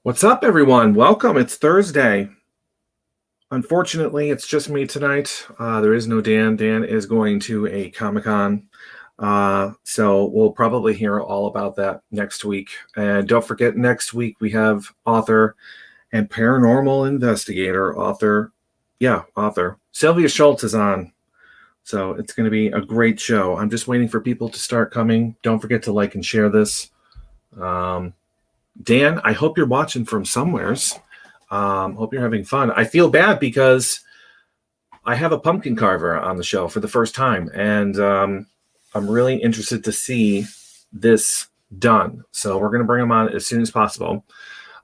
What's up, everyone? Welcome. It's Thursday. Unfortunately, it's just me tonight. There is no Dan. Dan is going to a Comic-Con. So we'll probably hear all about that next week. And don't forget, next week we have author and paranormal investigator, author Sylvia Schultz is on. So it's going to be a great show. I'm just waiting for people to start coming. Don't forget to like and share this. Dan, I hope you're watching from somewheres. Hope you're having fun. I feel bad because I have a pumpkin carver on the show for the first time, and I'm really interested to see this done. So we're going to bring him on as soon as possible,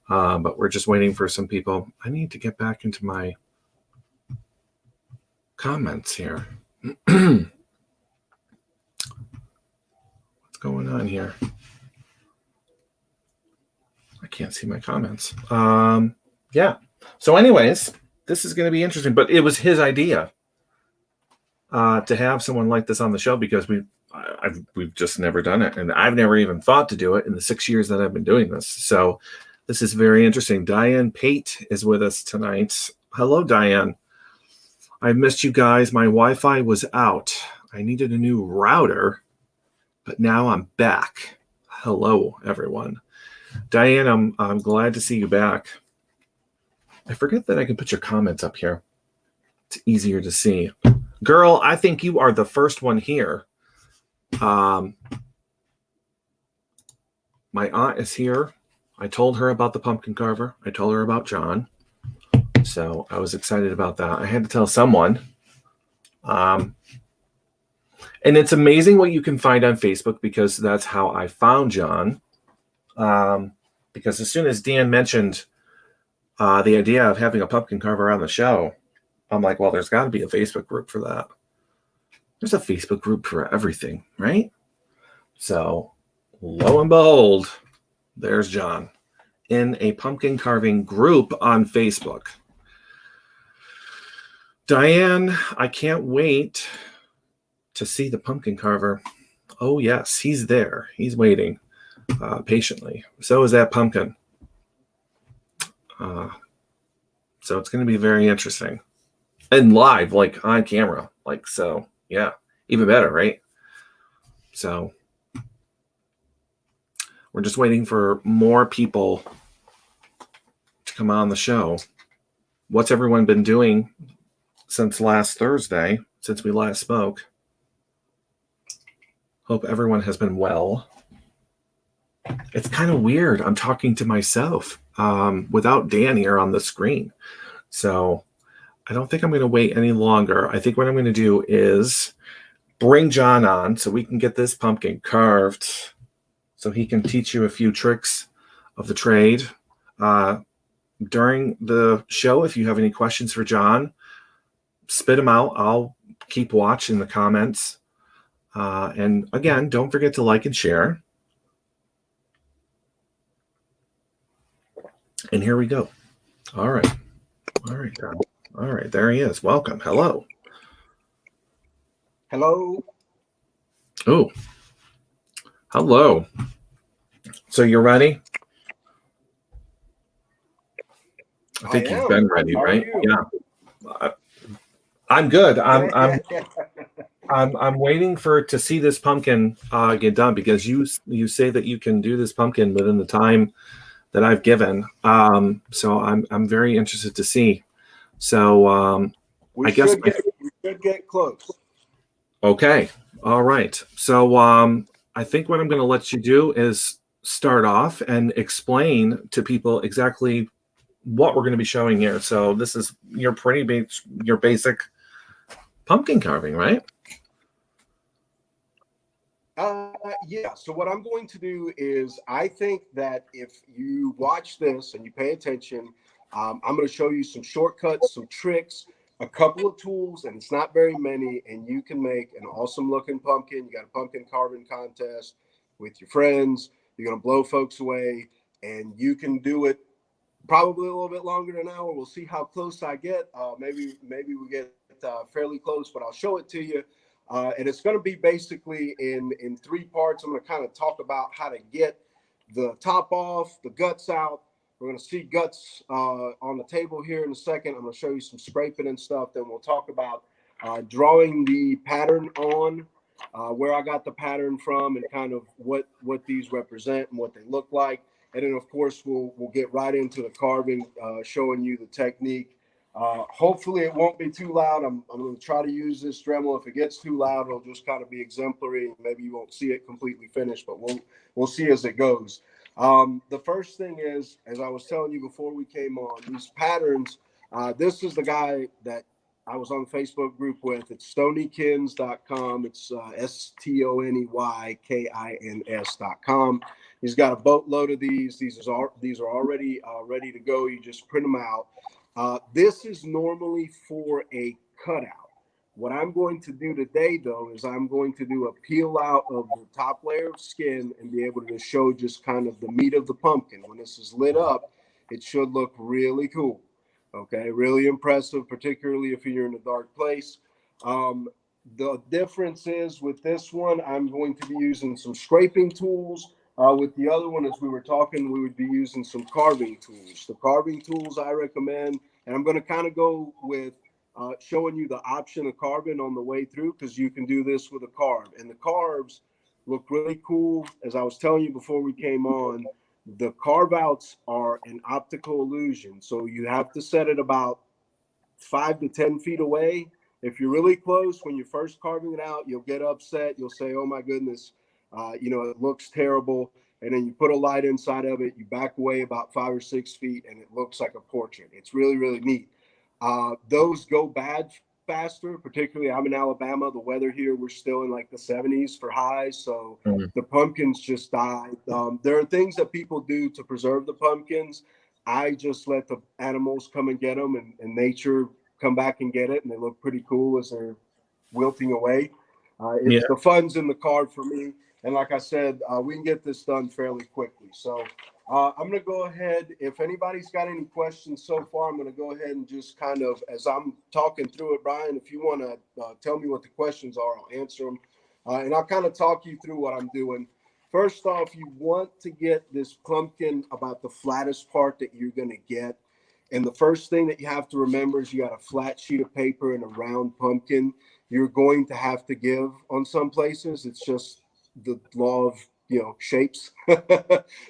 but we're just waiting for some people. I need to get back into my comments here. What's going on here? I can't see my comments. Yeah. So anyways, this is going to be interesting, but it was his idea to have someone like this on the show because we've just never done it. And I've never even thought to do it in the 6 years that I've been doing this. So this is very interesting. Diane Pate is with us tonight. Hello, Diane. I missed you guys. My Wi-Fi was out. I needed a new router, but now I'm back. Hello, everyone. Diane, I'm glad to see you back. I forget that I can put your comments up here. It's easier to see. Girl, I think you are the first one here. My aunt is here. I told her about the pumpkin carver. I told her about John. So I was excited about that. I had to tell someone. And it's amazing what you can find on Facebook because that's how I found John. Because as soon as Dan mentioned the idea of having a pumpkin carver on the show, I'm like, well, there's got to be a Facebook group for that. There's a Facebook group for everything, right? So lo and behold, there's John in a pumpkin carving group on Facebook. Diane, I can't wait to see the pumpkin carver. Oh, yes, he's there. He's waiting patiently. So is that pumpkin. So it's going to be very interesting. And live, like on camera. Like, so, yeah, even better, right? So we're just waiting for more people to come on the show. What's everyone been doing since last Thursday, since we last spoke? Hope everyone has been well. It's kind of weird. I'm talking to myself without Dan here on the screen. So I don't think I'm going to wait any longer. I think what I'm going to do is bring John on so we can get this pumpkin carved so he can teach you a few tricks of the trade. During the show, if you have any questions for John, spit them out. I'll keep watch in the comments. And again, don't forget to like and share. And here we go. All right, John. All right, there he is. Welcome. Hello. Hello. Oh, hello. So you're ready? I think you've been ready, right? Yeah. I'm good. I'm waiting to see this pumpkin get done because you say that you can do this pumpkin within the time that I've given. So I'm very interested to see. So we should get close. Okay. All right. So I think what I'm going to let you do is start off and explain to people exactly what we're going to be showing here. So this is your basic pumpkin carving, right? Yeah. So what I'm going to do is I think that if you watch this and you pay attention, I'm going to show you some shortcuts, some tricks, a couple of tools, and it's not very many, and you can make an awesome looking pumpkin. You got a pumpkin carving contest with your friends. You're going to blow folks away, and you can do it probably a little bit longer than an hour. We'll see how close I get. Maybe we get fairly close, but I'll show it to you. And it's going to be basically in three parts. I'm going to kind of talk about how to get the top off, the guts out. We're going to see guts on the table here in a second. I'm going to show you some scraping and stuff. Then we'll talk about drawing the pattern on, where I got the pattern from, and kind of what these represent and what they look like. And then, of course, we'll get right into the carving, showing you the technique. Hopefully, it won't be too loud. I'm going to try to use this Dremel. If it gets too loud, it'll just kind of be exemplary. Maybe you won't see it completely finished, but we'll see as it goes. The first thing is, as I was telling you before we came on, these patterns. This is the guy that I was on the Facebook group with. It's stoneykins.com. It's STONEYKINS.com. He's got a boatload of these. These are already ready to go. You just print them out. This is normally for a cutout. What I'm going to do today, though, is I'm going to do a peel out of the top layer of skin and be able to show just kind of the meat of the pumpkin. When this is lit up, it should look really cool. Okay, really impressive, particularly if you're in a dark place. The difference is with this one, I'm going to be using some scraping tools. With the other one, as we were talking, we would be using some carving tools. The carving tools I recommend, and I'm going to kind of go with showing you the option of carving on the way through, because you can do this with a carve. And the carves look really cool. As I was telling you before we came on, the carve outs are an optical illusion. So you have to set it about 5 to 10 feet away. If you're really close, when you're first carving it out, you'll get upset. You'll say, oh my goodness, it looks terrible. And then you put a light inside of it, you back away about 5 or 6 feet, and it looks like a portrait. It's really, really neat. Those go bad faster, particularly I'm in Alabama. The weather here, we're still in like the 70s for highs. So the pumpkins just die. There are things that people do to preserve the pumpkins. I just let the animals come and get them, and nature come back and get it. And they look pretty cool as they're wilting away. The fun's in the card for me. And like I said, we can get this done fairly quickly. So I'm going to go ahead. If anybody's got any questions so far, I'm going to go ahead and just kind of, as I'm talking through it, Brian, if you want to tell me what the questions are, I'll answer them. And I'll kind of talk you through what I'm doing. First off, you want to get this pumpkin about the flattest part that you're going to get. And the first thing that you have to remember is you got a flat sheet of paper and a round pumpkin. You're going to have to give on some places. It's just the law of shapes.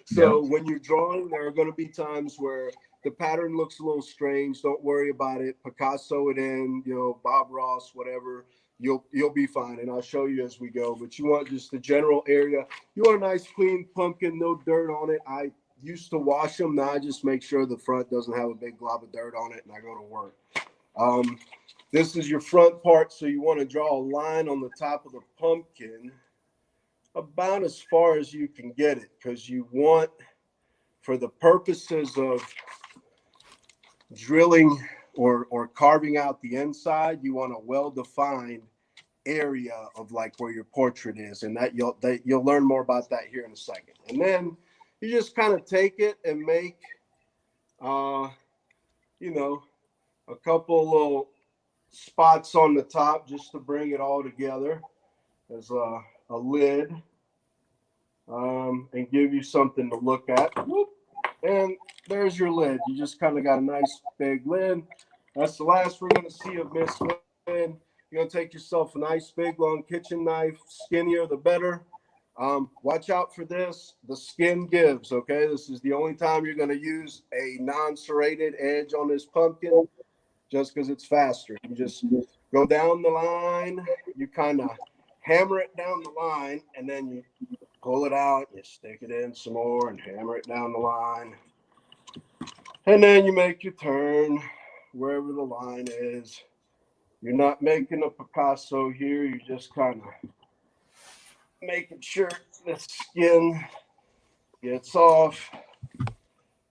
So when you're drawing, there are going to be times where the pattern looks a little strange. Don't worry about it. Picasso it in, Bob Ross, whatever. You'll be fine, and I'll show you as we go. But you want just the general area. You want a nice clean pumpkin, no dirt on it. I used to wash them. Now I just make sure the front doesn't have a big glob of dirt on it, and I go to work. This is your front part, so you want to draw a line on the top of the pumpkin about as far as you can get it, because you want, for the purposes of drilling or carving out the inside, you want a well-defined area of like where your portrait is, and that you'll learn more about that here in a second. And then you just kind of take it and make a couple little spots on the top just to bring it all together as a lid, and give you something to look at. Whoop. And there's your lid. You just kind of got a nice big lid. That's the last we're going to see of this lid. You're going to take yourself a nice big long kitchen knife. Skinnier the better. Watch out for this. The skin gives, okay? This is the only time you're going to use a non-serrated edge on this pumpkin, just because it's faster. You just go down the line. You kind of hammer it down the line, and then you pull it out, you stick it in some more and hammer it down the line. And then you make your turn wherever the line is. You're not making a Picasso here. You're just kind of making sure the skin gets off.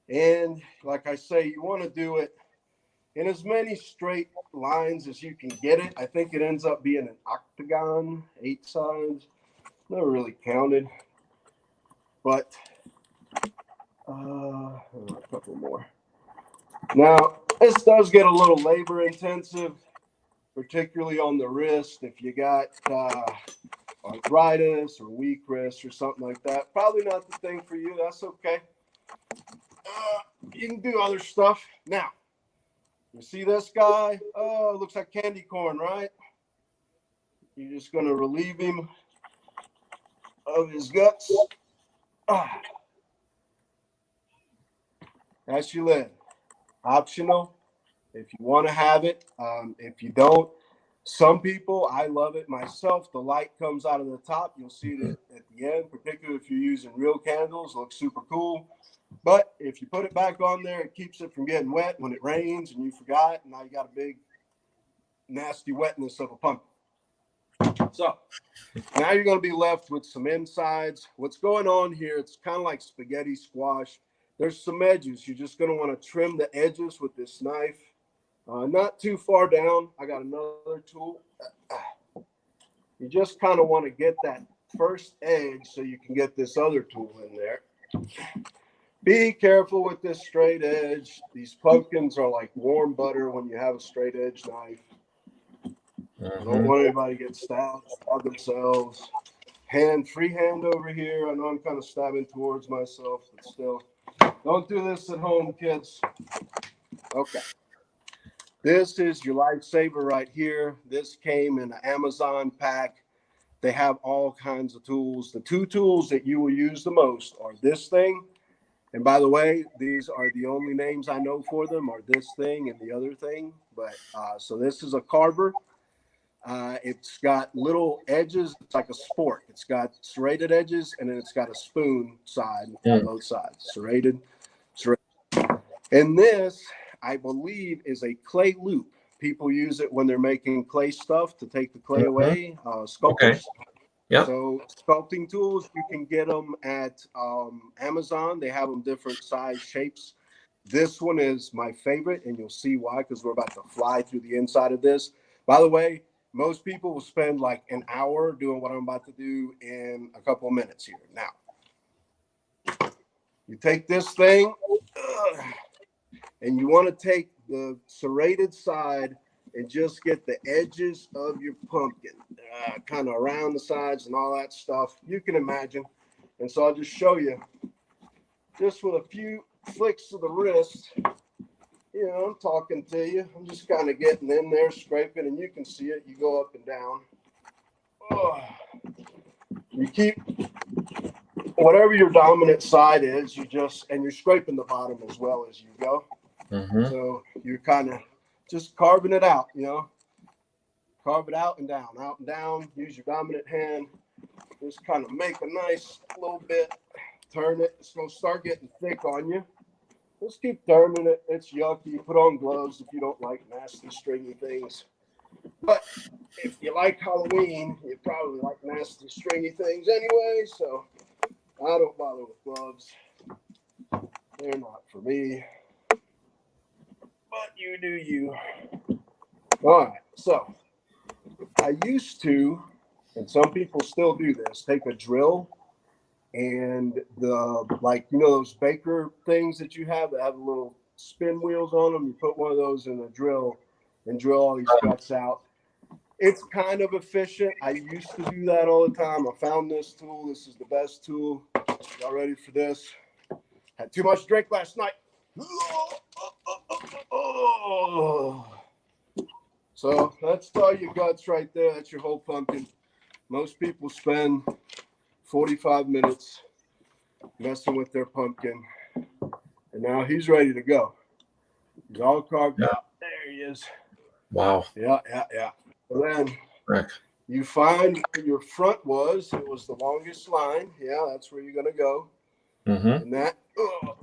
And like I say, you want to do it in as many straight lines as you can get it. I think it ends up being an octagon, 8 sides. Never really counted. But a couple more. Now, this does get a little labor intensive, particularly on the wrist. If you got arthritis or weak wrist or something like that, probably not the thing for you. That's okay. You can do other stuff. Now, you see this guy? Oh, it looks like candy corn, right? You're just going to relieve him of his guts. Ah, that's your lid. Optional if you want to have it. If you don't, some people, I love it myself. The light comes out of the top. You'll see it at the end, particularly if you're using real candles. It looks super cool. But if you put it back on there, it keeps it from getting wet when it rains and you forgot. And now you got a big, nasty wetness of a pumpkin. So now you're going to be left with some insides. What's going on here, it's kind of like spaghetti squash. There's some edges. You're just going to want to trim the edges with this knife. Not too far down. I got another tool. You just kind of want to get that first edge so you can get this other tool in there. Be careful with this straight edge. These pumpkins are like warm butter when you have a straight edge knife. I don't want anybody to get stabbed, stab themselves. Free hand over here. I know I'm kind of stabbing towards myself, but still. Don't do this at home, kids. Okay. This is your lifesaver right here. This came in an Amazon pack. They have all kinds of tools. The two tools that you will use the most are this thing. And by the way, these are the only names I know for them are this thing and the other thing. But so this is a Carver. It's got little edges. It's like a spork. It's got serrated edges, and then it's got a spoon side on both sides. Serrated. And this, I believe, is a clay loop. People use it when they're making clay stuff to take the clay away. Sculptors. Okay. Yeah. So sculpting tools, you can get them at Amazon. They have them different size shapes. This one is my favorite, and you'll see why, because we're about to fly through the inside of this. By the way, most people will spend like an hour doing what I'm about to do in a couple of minutes here. Now, you take this thing, and you want to take the serrated side and just get the edges of your pumpkin, kind of around the sides and all that stuff. You can imagine. And so I'll just show you, just with a few flicks of the wrist. You know, I'm talking to you. I'm just kind of getting in there, scraping, and you can see it. You go up and down. Oh. You keep whatever your dominant side is, and you're scraping the bottom as well as you go. So you're kind of just carving it out, you know. Carve it out and down. Use your dominant hand. Just kind of make a nice little bit. Turn it. It's going to start getting thick on you. Just keep turning it. It's yucky. Put on gloves if you don't like nasty, stringy things. But if you like Halloween, you probably like nasty, stringy things anyway. So I don't bother with gloves. They're not for me. But you do you. All right. So I used to, and some people still do this, take a drill and those baker things that you have that have little spin wheels on them. You put one of those in a drill and drill all these guts out. It's kind of efficient. I used to do that all the time. I found this tool. This is the best tool. Y'all ready for this? Had too much drink last night. So that's all your guts right there. That's your whole pumpkin. Most people spend 45 minutes messing with their pumpkin. And now he's ready to go. He's all carved up. There he is. Wow. Yeah. And then you find where your front it was the longest line. Yeah, that's where you're going to go. And that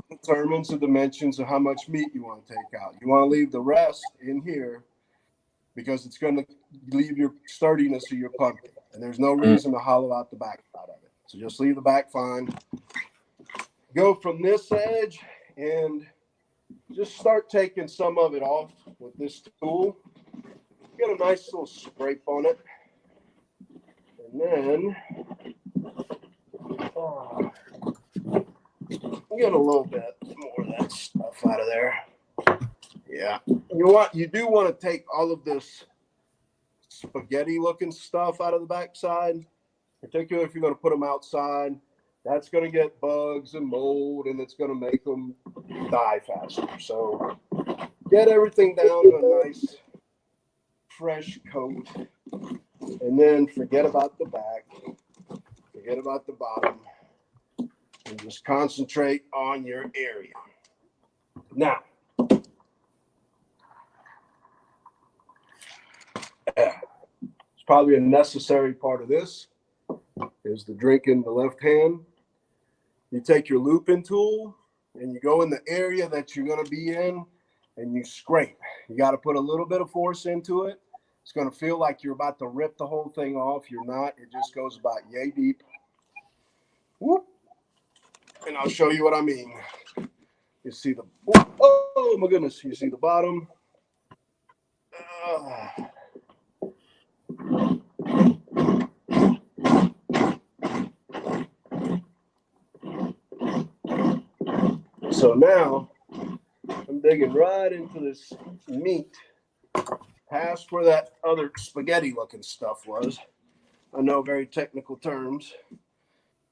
determines the dimensions of how much meat you want to take out. You want to leave the rest in here because it's going to leave your sturdiness of your pumpkin. And there's no reason to hollow out the back side of it. So just leave the back fine. Go from this edge and just start taking some of it off with this tool. Get a nice little scrape on it. And then get a little bit more of that stuff out of there. Yeah. You do want to take all of this spaghetti looking stuff out of the backside, particularly if you're going to put them outside. that's going to get bugs and mold, and it's going to make them die faster. So get everything down to a nice fresh coat, and then forget about the back, forget about the bottom, and just concentrate on your area. Now, it's probably a necessary part of this is the drink in the left hand. You take your looping tool and you go in the area that you're going to be in and you scrape. You got to put a little bit of force into it. It's going to feel like you're about to rip the whole thing off. You're not. It just goes about yay deep. Whoop. And I'll show you what I mean. You see the, oh my goodness, you see the bottom. So now I'm digging right into this meat, past where that other spaghetti looking stuff was. I know very technical terms,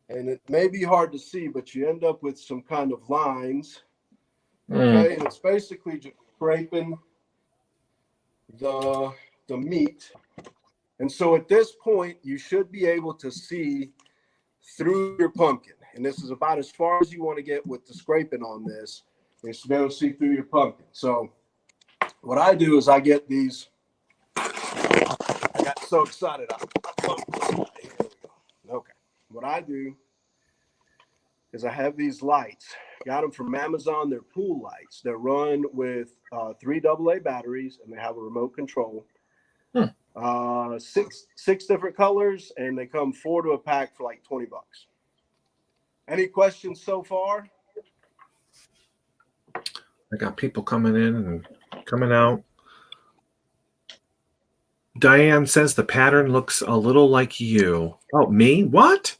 and it may be hard to see, but you end up with some kind of lines. Okay, and it's basically just scraping the meat. And so at this point, you should be able to see through your pumpkin. And this is about as far as you want to get with the scraping on this, is to be able to see through your pumpkin. So what I do is I get these. I got so excited. Okay. What I do is I have these lights. Got them from Amazon. They're pool lights. They're run with 3 AA batteries, and they have a remote control. Six different colors, and they come 4 to a pack for like $20. Any questions so far? I got people coming in and coming out. Diane says the pattern looks a little like you. Oh, me? What?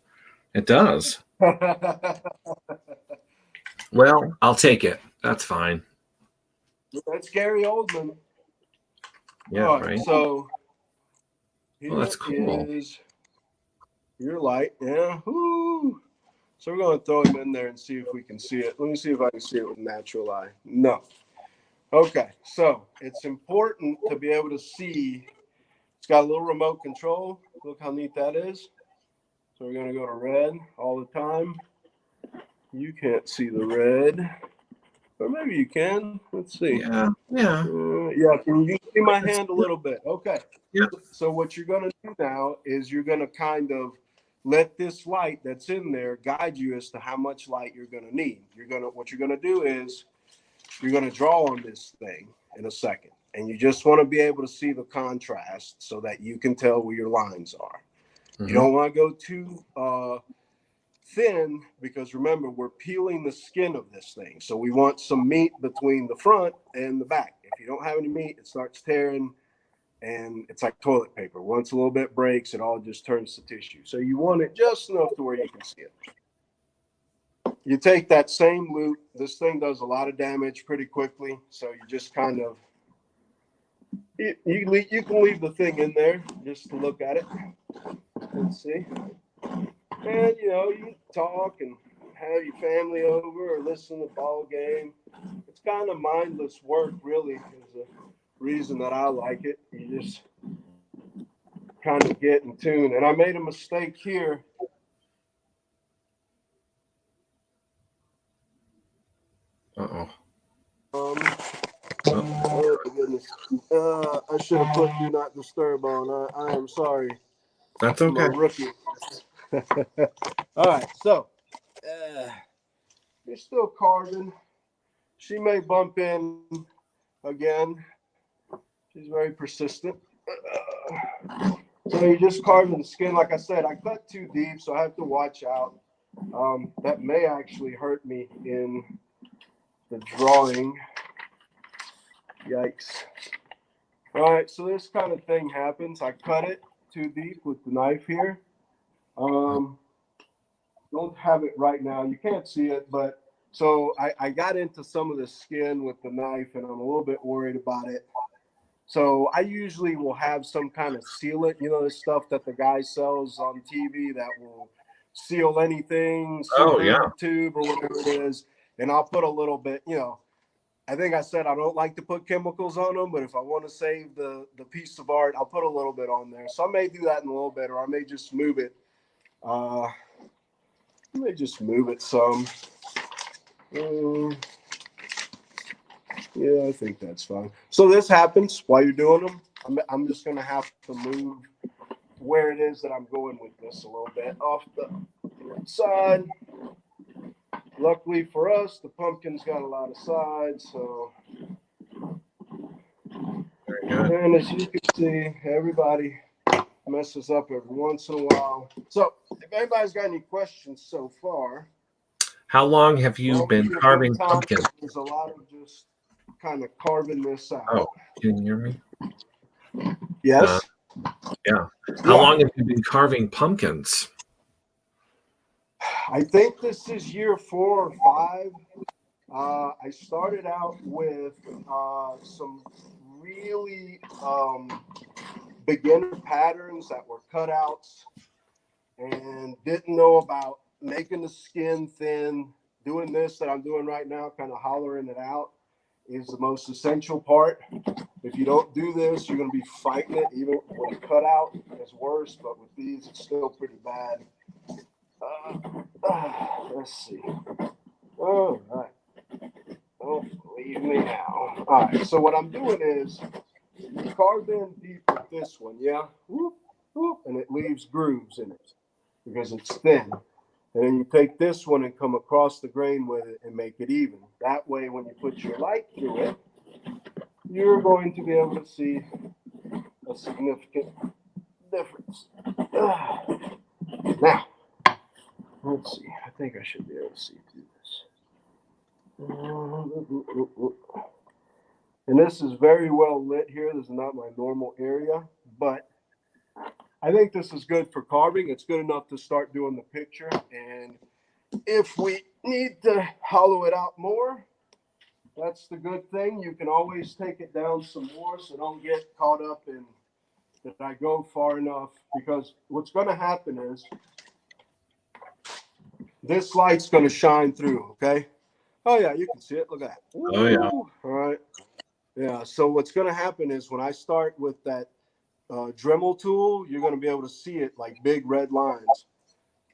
It does. Well, I'll take it. That's fine. That's Gary Oldman. Yeah, right. So here that's cool. is your light. Yeah. Woo. So we're going to throw him in there and see if we can see it. Let me see if I can see it with natural eye. No. Okay. So it's important to be able to see. It's got a little remote control. Look how neat that is. So we're going to go to red all the time. You can't see the red. Or maybe you can. Let's see. Yeah. Yeah. Can you see my hand a little bit? Okay. Yeah. So what you're going to do now is you're going to kind of let this light that's in there guide you as to how much light you're going to need. What you're going to do is you're going to draw on this thing in a second. And you just want to be able to see the contrast so that you can tell where your lines are. Mm-hmm. You don't want to go too thin, because remember, we're peeling the skin of this thing. So we want some meat between the front and the back. If you don't have any meat, it starts tearing, and it's like toilet paper. Once a little bit breaks, it all just turns to tissue. So you want it just enough to where you can see it. You take that same loop. This thing does a lot of damage pretty quickly. So you just kind of, you can leave the thing in there just to look at it. Let's see. And, you talk and have your family over or listen to the ball game. It's kind of mindless work, really, is the reason that I like it. You just kind of get in tune. And I made a mistake here. Uh-oh. Oh, my goodness. I should have put do not disturb on. I am sorry. That's okay. I'm a rookie. All right, so you're still carving. She may bump in again. She's very persistent. So you're just carving the skin. Like I said, I cut too deep, so I have to watch out. That may actually hurt me in the drawing. Yikes. All right, so this kind of thing happens. I cut it too deep with the knife here. Don't have it right now. You can't see it, but so I got into some of the skin with the knife, and I'm a little bit worried about it. So I usually will have some kind of sealant, this stuff that the guy sells on TV that will seal anything, Oh, silver yeah. tube or whatever it is. And I'll put a little bit, I think I said I don't like to put chemicals on them, but if I want to save the piece of art, I'll put a little bit on there. So I may do that in a little bit, or I may just move it. I may just move it some. Yeah, I think that's fine. So this happens while you're doing them. I'm just going to have to move where it is that I'm going with this a little bit off the side. Luckily for us, the pumpkin's got a lot of sides, so. Very good. And as you can see, everybody messes up every once in a while. So if anybody's got any questions so far. How long have you been carving pumpkins? There's a lot of just kind of carving this out. Oh, can you hear me? Yes. Yeah. How long have you been carving pumpkins? I think this is year 4 or 5. I started out with some really beginner patterns that were cutouts and didn't know about making the skin thin. Doing this that I'm doing right now, kind of hollowing it out, is the most essential part. If you don't do this, you're going to be fighting it. Even with a cutout, it's worse, but with these, it's still pretty bad. Let's see. All right. Don't leave me now. All right. So what I'm doing is you carve in deep with this one, yeah? Whoop, whoop, and it leaves grooves in it because it's thin. And then you take this one and come across the grain with it and make it even. That way, when you put your light through it, you're going to be able to see a significant difference. Now, let's see. I think I should be able to see through this. And this is very well lit here. This is not my normal area, but I think this is good for carving. It's good enough to start doing the picture. And if we need to hollow it out more, that's the good thing. You can always take it down some more, so don't get caught up in that I go far enough, because what's going to happen is this light's going to shine through, okay? Oh, yeah, you can see it. Look at that. Ooh, Oh, yeah. all right. Yeah, so what's going to happen is when I start with that Dremel tool, you're going to be able to see it like big red lines.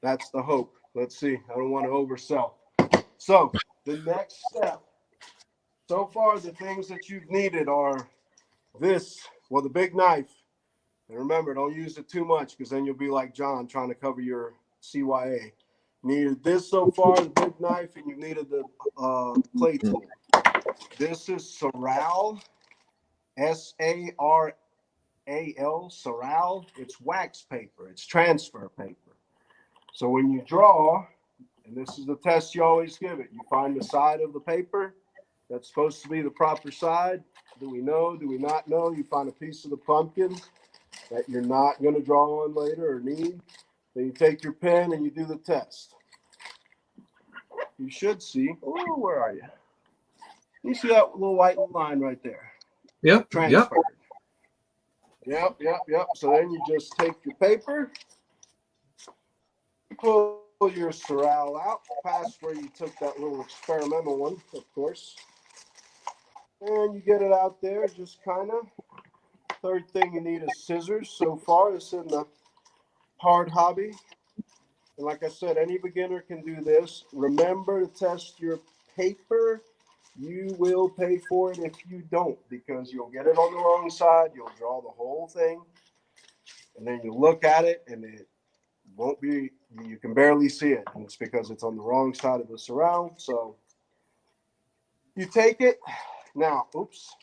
That's the hope. Let's see. I don't want to oversell. So the next step, so far the things that you've needed are this, well, the big knife. And remember, don't use it too much because then you'll be like John trying to cover your CYA. Needed this so far, the big knife, and you needed the clay tool. This is Saral, Saral, Saral. It's wax paper. It's transfer paper. So when you draw, and this is the test you always give it, you find the side of the paper that's supposed to be the proper side. Do we know? Do we not know? You find a piece of the pumpkin that you're not going to draw on later or need. Then you take your pen and you do the test. You should see. Oh, where are you? You see that little white line right there? Yep. Transfer. Yep. So then you just take your paper, pull your Saral out, past where you took that little experimental one, of course. And you get it out there, just kind of. Third thing you need is scissors. So far, it's in the hard hobby. And like I said, any beginner can do this. Remember to test your paper. You will pay for it if you don't, because you'll get it on the wrong side. You'll draw the whole thing. And then you look at it and it won't be, you can barely see it. And it's because it's on the wrong side of the surround. So you take it. Now, oops.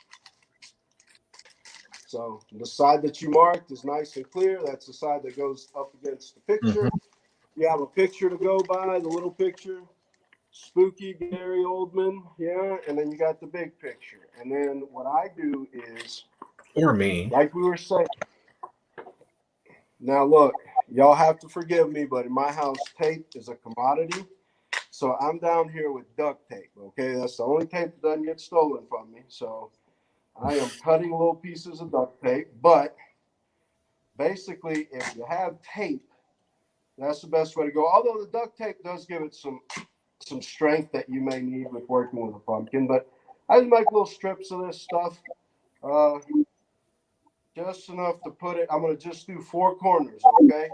So the side that you marked is nice and clear. That's the side that goes up against the picture. You have a picture to go by, the little picture. Spooky Gary Oldman, yeah. And then you got the big picture. And then what I do is, Or me. like we were saying. Now look, y'all have to forgive me, but in my house, tape is a commodity. So I'm down here with duct tape, okay? That's the only tape that doesn't get stolen from me. So I am cutting little pieces of duct tape. But basically, if you have tape That's the best way to go. Although the duct tape does give it some strength that you may need with working with a pumpkin. But I just make little strips of this stuff, uh, just enough to put it. I'm going to just do 4 corners, okay?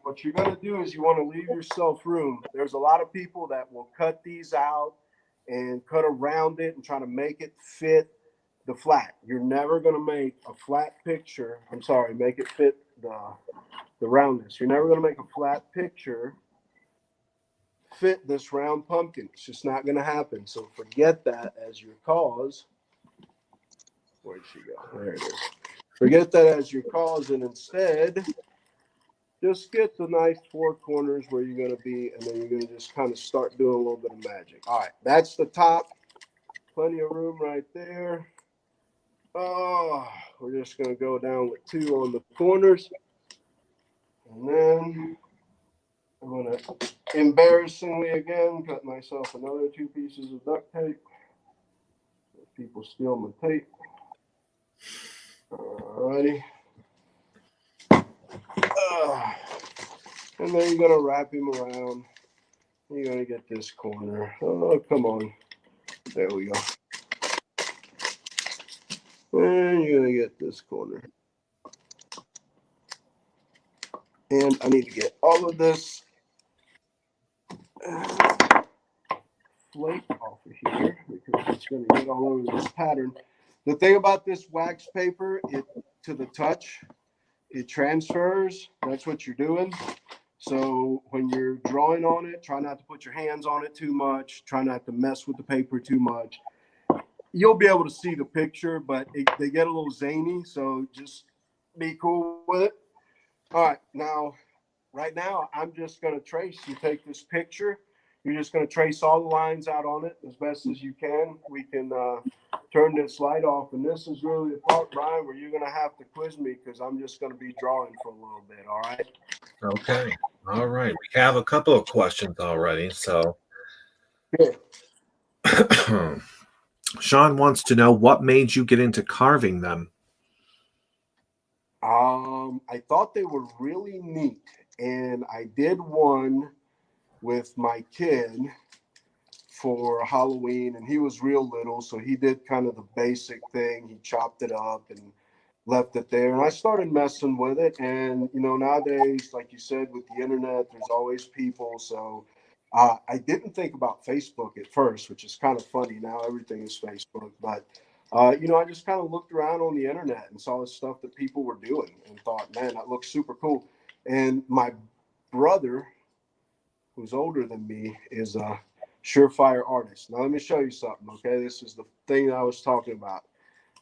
What you're going to do is you want to leave yourself room. There's a lot of people that will cut these out and cut around it and try to make it fit the flat. You're never going to make a flat picture. I'm sorry, make it fit the roundness. You're never going to make a flat picture fit this round pumpkin. It's just not going to happen. So forget that as your cause. Where'd she go? There it is. Forget that as your cause, and instead just get the nice 4 corners where you're going to be, and then you're going to just kind of start doing a little bit of magic. All right, that's the top. Plenty of room right there. Oh, we're just going to go down with 2 on the corners. And then I'm going to embarrassingly again cut myself another 2 pieces of duct tape. People steal my tape. Alrighty. And then you're going to wrap him around. You're going to get this corner. Oh, come on. There we go. And you're going to get this corner. And I need to get all of this flake off of here because it's going to get all over this pattern. The thing about this wax paper, it to the touch, it transfers. That's what you're doing. So when you're drawing on it, try not to put your hands on it too much. Try not to mess with the paper too much. You'll be able to see the picture, but they get a little zany. So just be cool with it. All right. Now, right now, I'm just going to trace. You take this picture. You're just going to trace all the lines out on it as best as you can. We can turn this light off. And this is really the part, Brian, where you're going to have to quiz me because I'm just going to be drawing for a little bit. All right. Okay. All right. We have a couple of questions already. So Good. Sean wants to know what made you get into carving them. I thought they were really neat. And I did one with my kid for Halloween, and he was real little, so he did kind of the basic thing. He chopped it up and left it there, and I started messing with it. And nowadays, like you said, with the internet, there's always people. So I didn't think about Facebook at first, which is kind of funny. Now everything is Facebook, but I just kind of looked around on the internet and saw the stuff that people were doing and thought, man, that looks super cool. And my brother, who's older than me, is a surefire artist. Now, let me show you something, okay? This is the thing that I was talking about.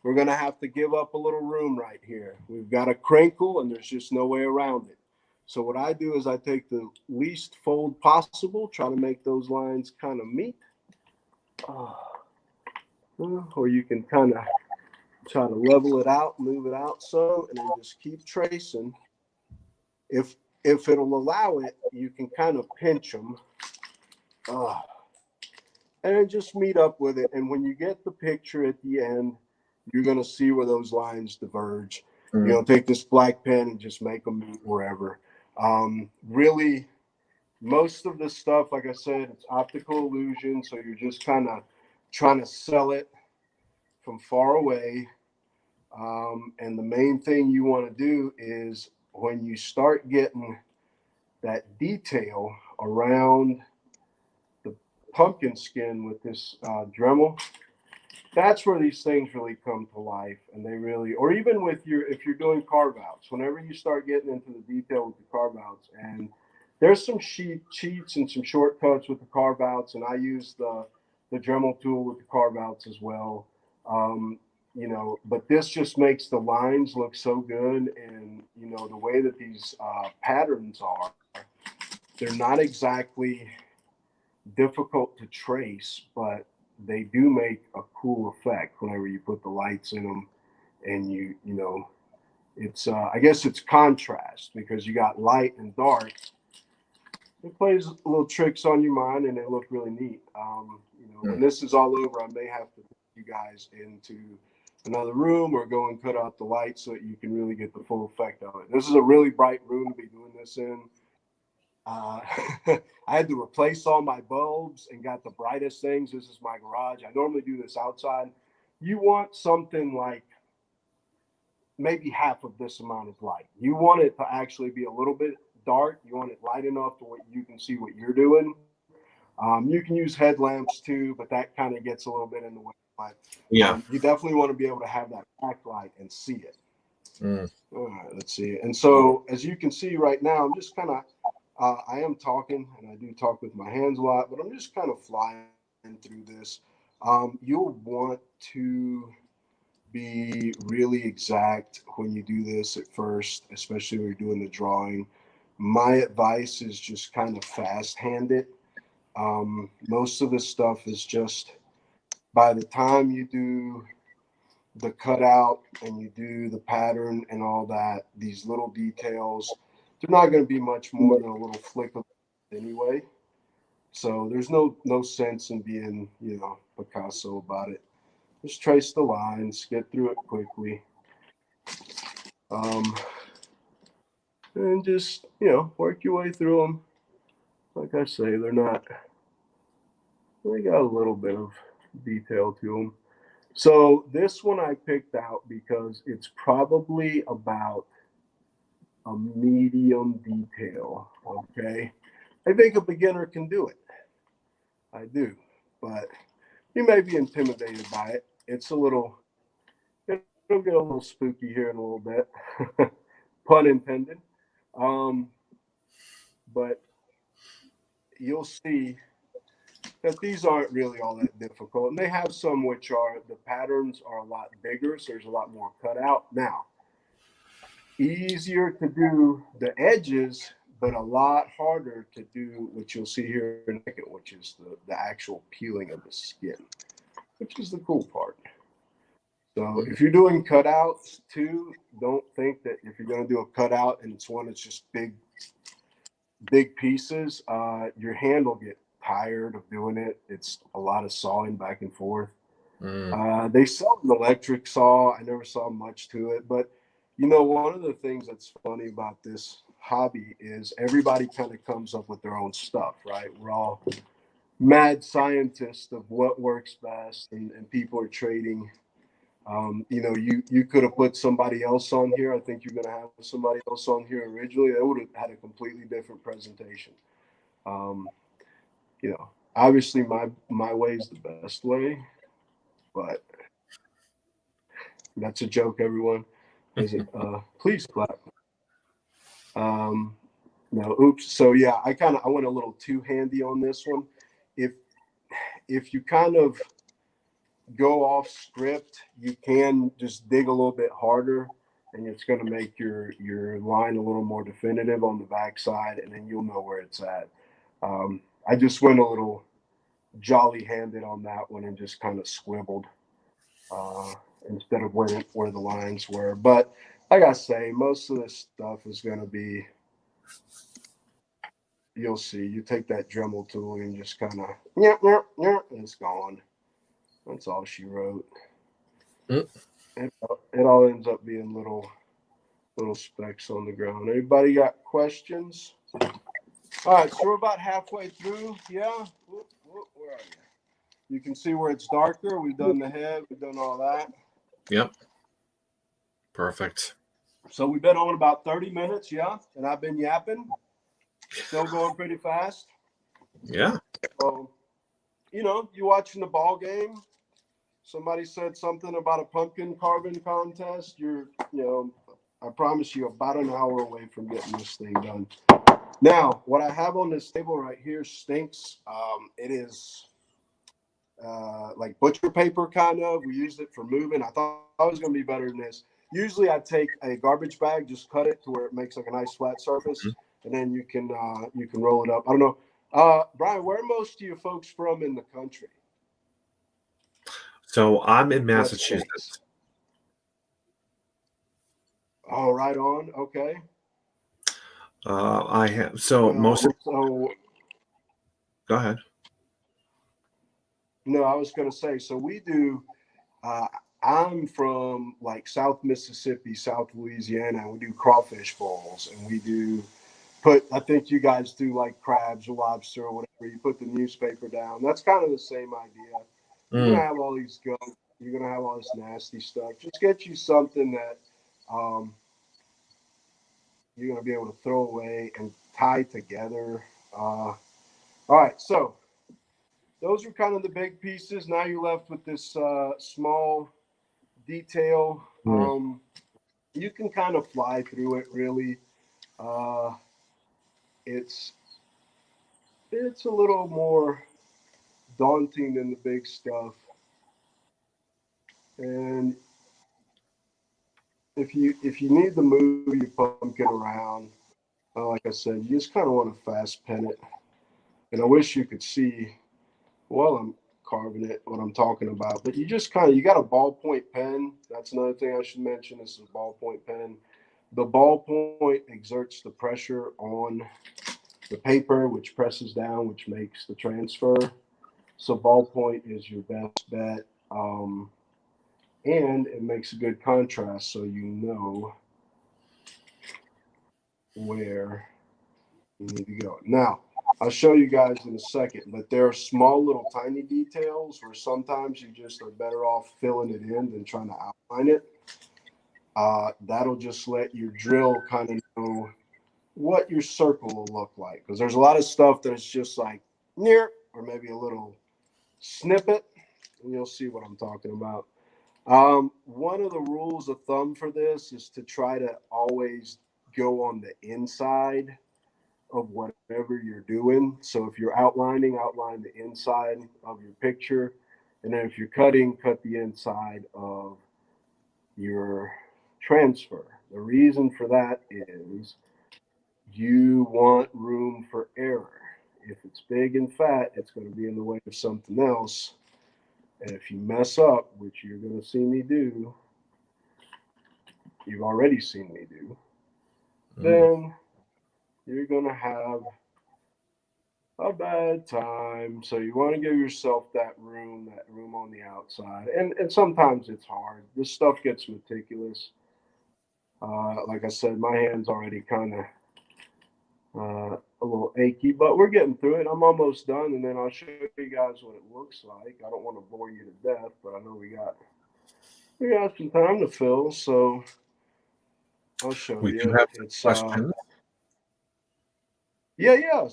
We're going to have to give up a little room right here. We've got a crinkle, and there's just no way around it. So what I do is I take the least fold possible, try to make those lines kind of meet. Or you can kind of try to level it out, move it out some, and then just keep tracing. If it'll allow it, you can kind of pinch them. And just meet up with it. And when you get the picture at the end, you're going to see where those lines diverge. Take this black pen and just make them meet wherever. Really, most of the stuff, like I said, it's optical illusion. So you're just kind of trying to sell it from far away. And the main thing you want to do is when you start getting that detail around the pumpkin skin with this Dremel, that's where these things really come to life. And they really, or even with if you're doing carve outs, whenever you start getting into the detail with the carve outs, and there's some cheats and some shortcuts with the carve outs, and I use the Dremel tool with the carve outs as well. But this just makes the lines look so good. And the way that these patterns are, they're not exactly difficult to trace, but they do make a cool effect whenever you put the lights in them. And it's I guess it's contrast because you got light and dark. It plays little tricks on your mind, and they look really neat. When this is all over, I may have to put you guys into another room or go and cut out the light so that you can really get the full effect of it. This is a really bright room to be doing this in. Uh, I had to replace all my bulbs and got the brightest things. This is my garage. I normally do this outside. You want something like maybe half of this amount of light. You want it to actually be a little bit dark. You want it light enough to where you can see what you're doing. You can use headlamps too, but that kind of gets a little bit in the way. But Yeah. you definitely want to be able to have that backlight and see it. Mm. All right, let's see. And so, as you can see right now, I'm just kind of, I am talking, and I do talk with my hands a lot, but I'm just kind of flying through this. You'll want to be really exact when you do this at first, especially when you're doing the drawing. My advice is just kind of fast hand it. Most of the stuff is just by the time you do the cutout and you do the pattern and all that, these little details, they're not going to be much more than a little flick of anyway. So there's no sense in being, Picasso about it. Just trace the lines, get through it quickly. Um, and just, work your way through them. Like I say, they got a little bit of detail to them. So this one I picked out because it's probably about a medium detail. Okay. I think a beginner can do it. I do. But you may be intimidated by it. It'll get a little spooky here in a little bit. Pun intended. Um, but you'll see that these aren't really all that difficult. And they have some which are, the patterns are a lot bigger, so there's a lot more cut out. Now, easier to do the edges, but a lot harder to do what you'll see here in a second, which is the actual peeling of the skin, which is the cool part. So if you're doing cutouts too, don't think that if you're going to do a cutout and it's one that's just big pieces, your hand will get tired of doing it. It's a lot of sawing back and forth. They sell an electric saw. I never saw much to it, but one of the things that's funny about this hobby is everybody kind of comes up with their own stuff, right? We're all mad scientists of what works best, and people are trading. You could have put somebody else on here. I think you're going to have somebody else on here originally. They would have had a completely different presentation. Um, Obviously my way is the best way, but that's a joke, everyone. Is it? Please clap. Um, no, oops. So yeah, I went a little too handy on this one. If if you kind of go off script, you can just dig a little bit harder, and it's going to make your line a little more definitive on the backside, and then you'll know where it's at. I just went a little jolly handed on that one and just kind of scribbled uh, instead of where the lines were. But like I say, most of this stuff is going to be, you'll see. You take that Dremel tool and just kind of, and it's gone. That's all she wrote. Mm. It all ends up being little specks on the ground. Anybody got questions? All right, so we're about halfway through. Yeah. Where are you? You can see where it's darker. We've done the head. We've done all that. Yep. Perfect. So we've been on about 30 minutes, yeah? And I've been yapping. Still going pretty fast. Yeah. So, you watching the ball game. Somebody said something about a pumpkin carving contest. I promise you, about an hour away from getting this thing done. Now, what I have on this table right here stinks. It is like butcher paper, kind of. We used it for moving. I thought it was going to be better than this. Usually, I take a garbage bag, just cut it to where it makes like a nice flat surface, and then you can roll it up. I don't know, Brian. Where are most of you folks from in the country? So I'm in Massachusetts. Oh, right on. Okay. I have most of. So Go ahead. no, I was going to say. So we do. I'm from like South Mississippi, South Louisiana. We do crawfish bowls, and we do I think you guys do like crabs or lobster or whatever. You put the newspaper down. That's kind of the same idea. You're gonna Mm. have all these gums. You're gonna have all this nasty stuff. Just get you something that um, you're gonna be able to throw away and tie together. All right, so those are kind of the big pieces. Now you're left with this small detail. Mm. You can kind of fly through it. Really, uh, it's it's a little more daunting than the big stuff. And if you need to move your pumpkin around, like I said, you just kind of want to fast pen it. And I wish you could see while I'm carving it what I'm talking about. But you got a ballpoint pen. That's another thing I should mention. This is a ballpoint pen. The ballpoint exerts the pressure on the paper, which presses down, which makes the transfer. So ballpoint is your best bet. And it makes a good contrast so you know where you need to go. Now, I'll show you guys in a second, but there are small little tiny details where sometimes you just are better off filling it in than trying to outline it. That'll just let your drill kind of know what your circle will look like. Because there's a lot of stuff that is just like near or maybe a little snippet, and you'll see what I'm talking about. One of the rules of thumb for this is to try to always go on the inside of whatever you're doing. So if you're outlining, outline the inside of your picture. And then if you're cutting, cut the inside of your transfer. The reason for that is you want room for error. If it's big and fat, it's going to be in the way of something else. And if you mess up, which you're going to see me do, you've already seen me do, Mm. then you're going to have a bad time. So you want to give yourself that room on the outside. And sometimes it's hard. This stuff gets meticulous. Like I said, my hand's already kind of a little achy, but we're getting through it. I'm almost done, and then I'll show you guys what it looks like. I don't want to bore you to death, but I know we got some time to fill, so I'll show We do you. have some It's questions. yeah,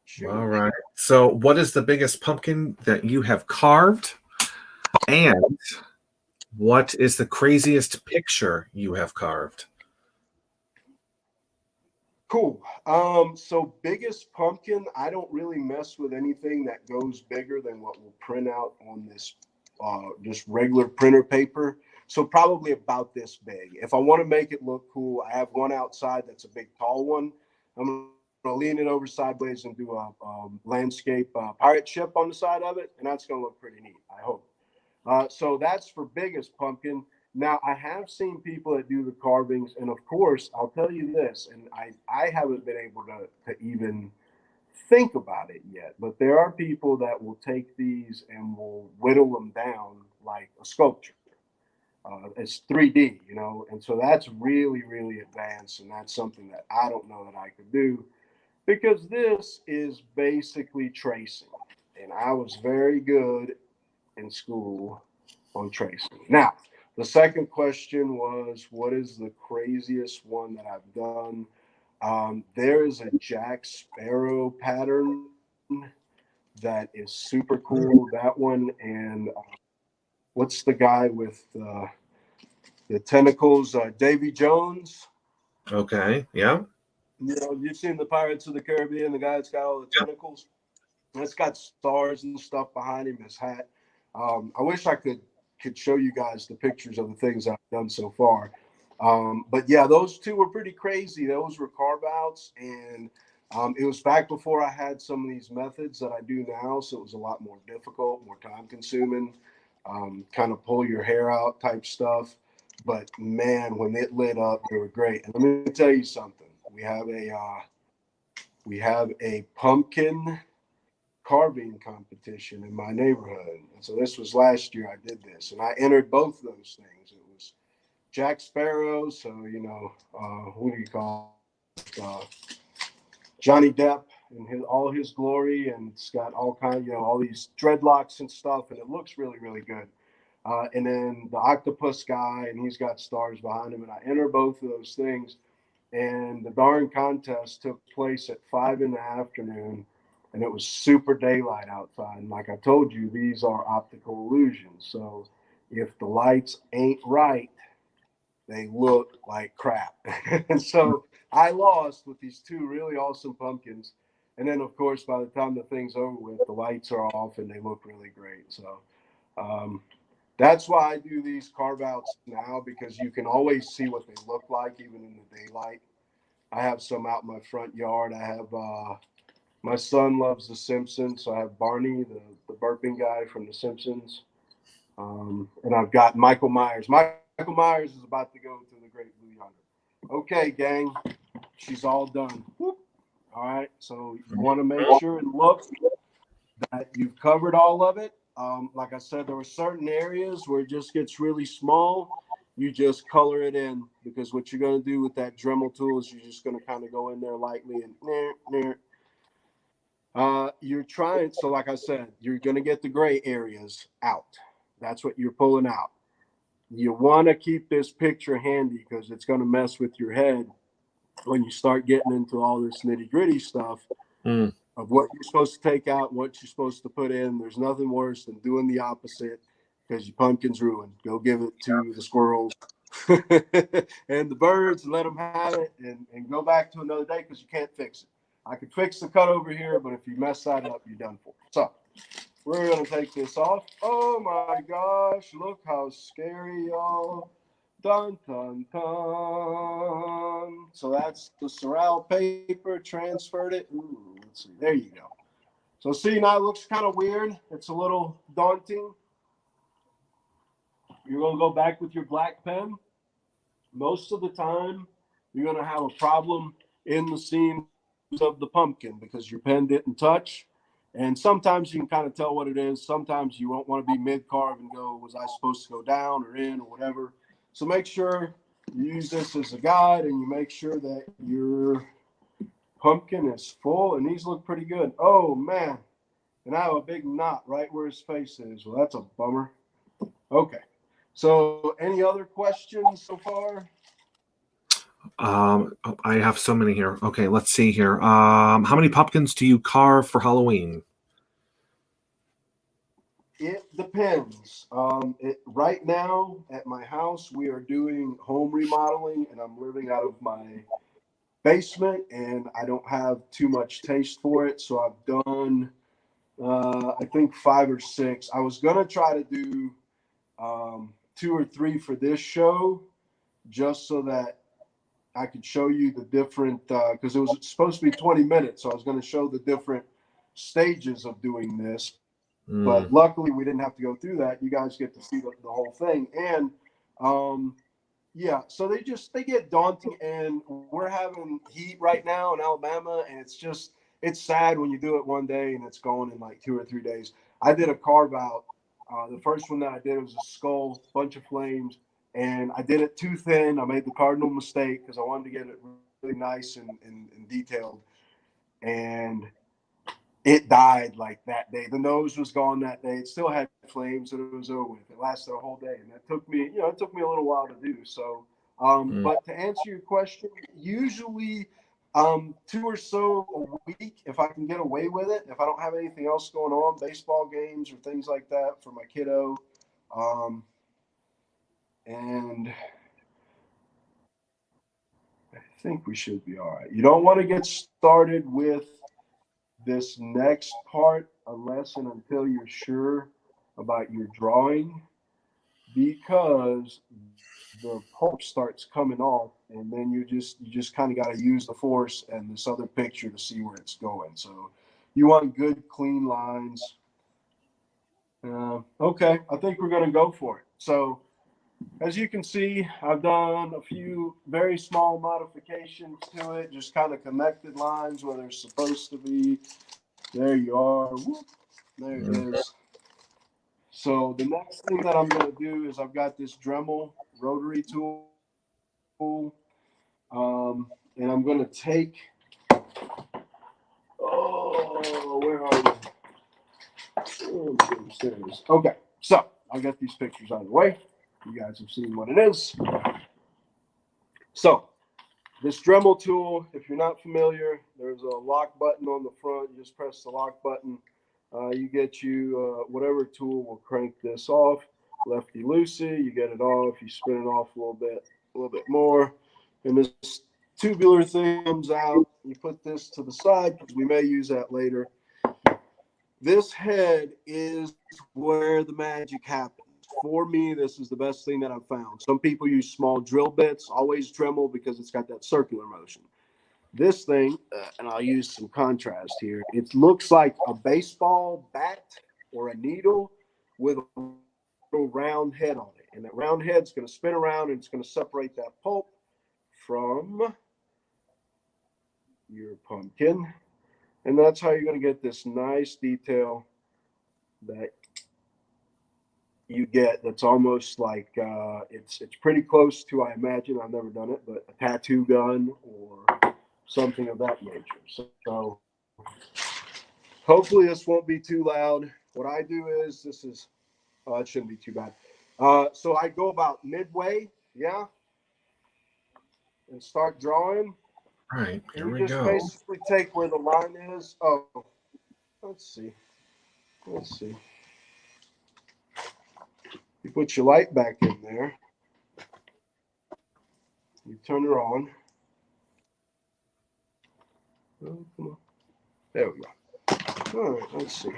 shoot All 'em. right. So, what is the biggest pumpkin that you have carved? And what is the craziest picture you have carved? Cool. So biggest pumpkin, I don't really mess with anything that goes bigger than what will print out on this just regular printer paper. So probably about this big. If I want to make it look cool, I have one outside that's a big tall one. I'm gonna lean it over sideways and do a landscape pirate ship on the side of it, and that's gonna look pretty neat, I hope. So that's for biggest pumpkin. Now I have seen people that do the carvings, and of course, I'll tell you this, and I haven't been able to even think about it yet, but there are people that will take these and will whittle them down like a sculpture. It's 3D, and so that's really, really advanced, and that's something that I don't know that I could do because this is basically tracing, and I was very good in school on tracing. Now, the second question was, what is the craziest one that I've done? There is a Jack Sparrow pattern that is super cool. That one, and what's the guy with the tentacles? Davy Jones. Okay. Yeah. You've seen the Pirates of the Caribbean, the guy that's got all the tentacles. That's got stars and stuff behind him. His hat. I wish I could show you guys the pictures of the things I've done so far. But yeah, those two were pretty crazy. Those were carve outs, and it was back before I had some of these methods that I do now, so it was a lot more difficult, more time consuming, kind of pull your hair out type stuff. But man, when it lit up, they were great. And let me tell you something. We have a pumpkin carving competition in my neighborhood. And so this was last year I did this, and I entered both those things. It was Jack Sparrow, so what do you call it? Johnny Depp in all his glory, and it's got all kinds, all these dreadlocks and stuff, and it looks really, really good. And then the octopus guy, and he's got stars behind him, and I enter both of those things. And the darn contest took place at 5 in the afternoon, and it was super daylight outside. And like I told you, these are optical illusions. So if the lights ain't right, they look like crap. And so I lost with these two really awesome pumpkins. And then, of course, by the time the thing's over with, the lights are off and they look really great. So that's why I do these carve outs now, because you can always see what they look like even in the daylight. I have some out in my front yard. I have my son loves The Simpsons, so I have Barney, the burping guy from The Simpsons, and I've got Michael Myers. Michael Myers is about to go to the Great Blue Yonder. Okay, gang, she's all done. Whoop. All right, so you want to make sure and look that you've covered all of it. Like I said, there were certain areas where it just gets really small. You just color it in, because what you're going to do with that Dremel tool is you're just going to kind of go in there lightly and you're trying. So like I said, you're going to get the gray areas out. That's what you're pulling out. You want to keep this picture handy, because it's going to mess with your head when you start getting into all this nitty gritty stuff of what you're supposed to take out, what you're supposed to put in. There's nothing worse than doing the opposite, because your pumpkin's ruined. Go give it to the squirrels and the birds and let them have it, and go back to another day, because you can't fix it. I could fix the cut over here, but if you mess that up, you're done for. So we're going to take this off. Oh my gosh, look how scary, y'all. Dun, dun, dun. So that's the Sorrel paper, transferred it. Ooh, let's see, there you go. So see, now it looks kind of weird. It's a little daunting. You're going to go back with your black pen. Most of the time, you're going to have a problem in the seams of the pumpkin, because your pen didn't touch. And sometimes you can kind of tell what it is. Sometimes you won't want to be mid-carve and go, was I supposed to go down or in or whatever? So make sure you use this as a guide, and you make sure that your pumpkin is full. And these look pretty good. Oh, man. And I have a big knot right where his face is. Well, that's a bummer. Okay. So any other questions so far? I have so many here. Okay, let's see here. How many pumpkins do you carve for Halloween? It depends. Right now at my house, we are doing home remodeling, and I'm living out of my basement, and I don't have too much taste for it. So I've done, I think 5 or 6. I was gonna try to do 2 or 3 for this show, just so that I could show you the different, because it was supposed to be 20 minutes. So I was going to show the different stages of doing this. But luckily, we didn't have to go through that. You guys get to see the whole thing. And yeah, so they get daunting. And we're having heat right now in Alabama. And it's sad when you do it one day and it's gone in like 2 or 3 days. I did a carve out. The first one that I did was a skull, bunch of flames. And I did it too thin. I made the cardinal mistake, because I wanted to get it really nice and detailed. And it died like that day. The nose was gone that day. It still had flames, and it was over with. It lasted a whole day, and it took me a little while to do. So, but to answer your question, usually 2 or so a week, if I can get away with it. If I don't have anything else going on, baseball games or things like that for my kiddo. And I think we should be all right. You don't want to get started with this next part unless and until you're sure about your drawing, because the pulp starts coming off, and then you just kind of got to use the force and this other picture to see where it's going. So you want good, clean lines. Okay, I think we're going to go for it. So as you can see, I've done a few very small modifications to it, just kind of connected lines where they're supposed to be. There you are. Whoop. There it is. So the next thing that I'm going to do is I've got this Dremel rotary tool, and I'm going to take Oh, where are you? Oh, goodness, there it is. Okay, so I'll get these pictures out of the way. You guys have seen what it is. So this Dremel tool, if you're not familiar, there's a lock button on the front. You just press the lock button. You get whatever tool will crank this off. Lefty loosey, you get it off. You spin it off a little bit more, and this tubular thing comes out. You put this to the side because we may use that later. This head is where the magic happens. For me, this is the best thing that I've found. Some people use small drill bits, always Dremel because it's got that circular motion. This thing, and I'll use some contrast here, it looks like a baseball bat or a needle with a little round head on it. And that round head's going to spin around and it's going to separate that pulp from your pumpkin. And that's how you're going to get this nice detail that you get that's almost like it's pretty close to, I imagine, I've never done it, but a tattoo gun or something of that nature. So hopefully this won't be too loud. What I do is it shouldn't be too bad. So I go about midway, yeah, and start drawing. All right, here we You just go. basically take where the line is. Oh, let's see. You put your light back in there. You turn it on. Oh, come on. There we go. All right, let's see.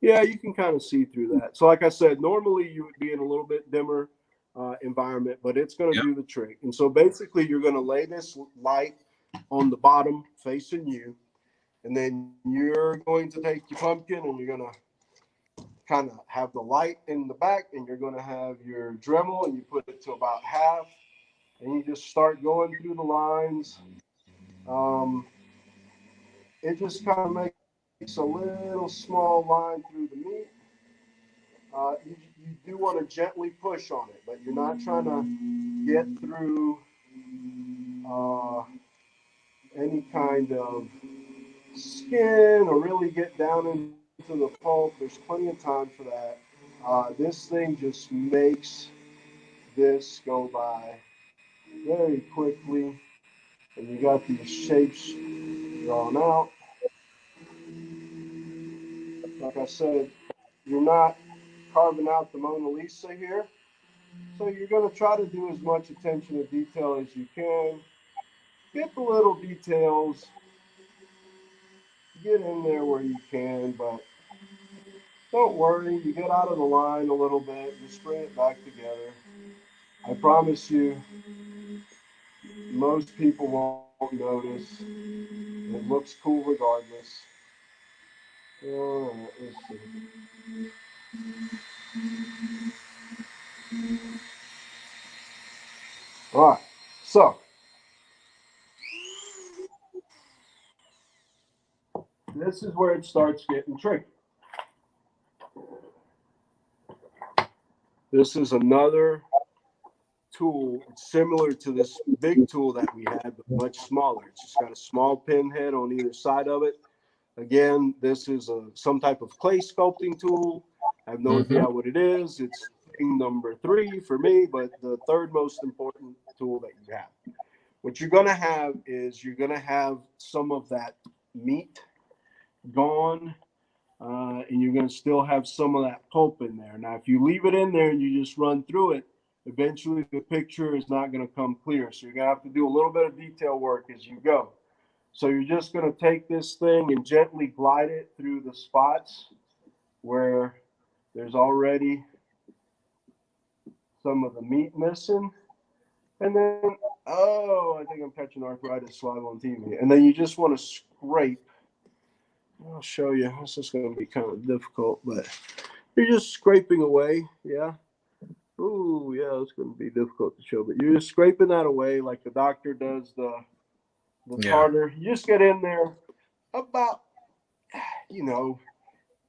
Yeah, you can kind of see through that. So like I said, normally you would be in a little bit dimmer environment, but it's going to do the trick. And so basically you're going to lay this light on the bottom facing you, and then you're going to take your pumpkin and you're going to kind of have the light in the back, and you're going to have your Dremel and you put it to about half, and you just start going through the lines. It just kind of makes a little small line through the meat. You do want to gently push on it, but you're not trying to get through any kind of skin or really get down into the pulp. There's plenty of time for that. This thing just makes this go by very quickly, and you got these shapes drawn out. Like I said, you're not carving out the Mona Lisa here. So you're going to try to do as much attention to detail as you can. Get the little details. Get in there where you can, but don't worry. You get out of the line a little bit. Just bring it back together. I promise you, most people won't notice. It looks cool regardless. All right, let's see. All right, so this is where it starts getting tricky. This is another tool. It's similar to this big tool that we had, but much smaller. It's just got a small pin head on either side of it. Again, this is some type of clay sculpting tool. I have no idea what it is. It's thing number 3 for me, but the third most important tool that you have. What you're going to have is you're going to have some of that meat gone, and you're going to still have some of that pulp in there. Now, if you leave it in there and you just run through it, eventually the picture is not going to come clear. So you're going to have to do a little bit of detail work as you go. So you're just going to take this thing and gently glide it through the spots where there's already some of the meat missing. And then, I think I'm catching arthritis live on TV. And then you just want to scrape. I'll show you. This is going to be kind of difficult, but you're just scraping away. Yeah. Ooh, yeah, it's going to be difficult to show, but you're just scraping that away like the doctor does the tartar. You just get in there about,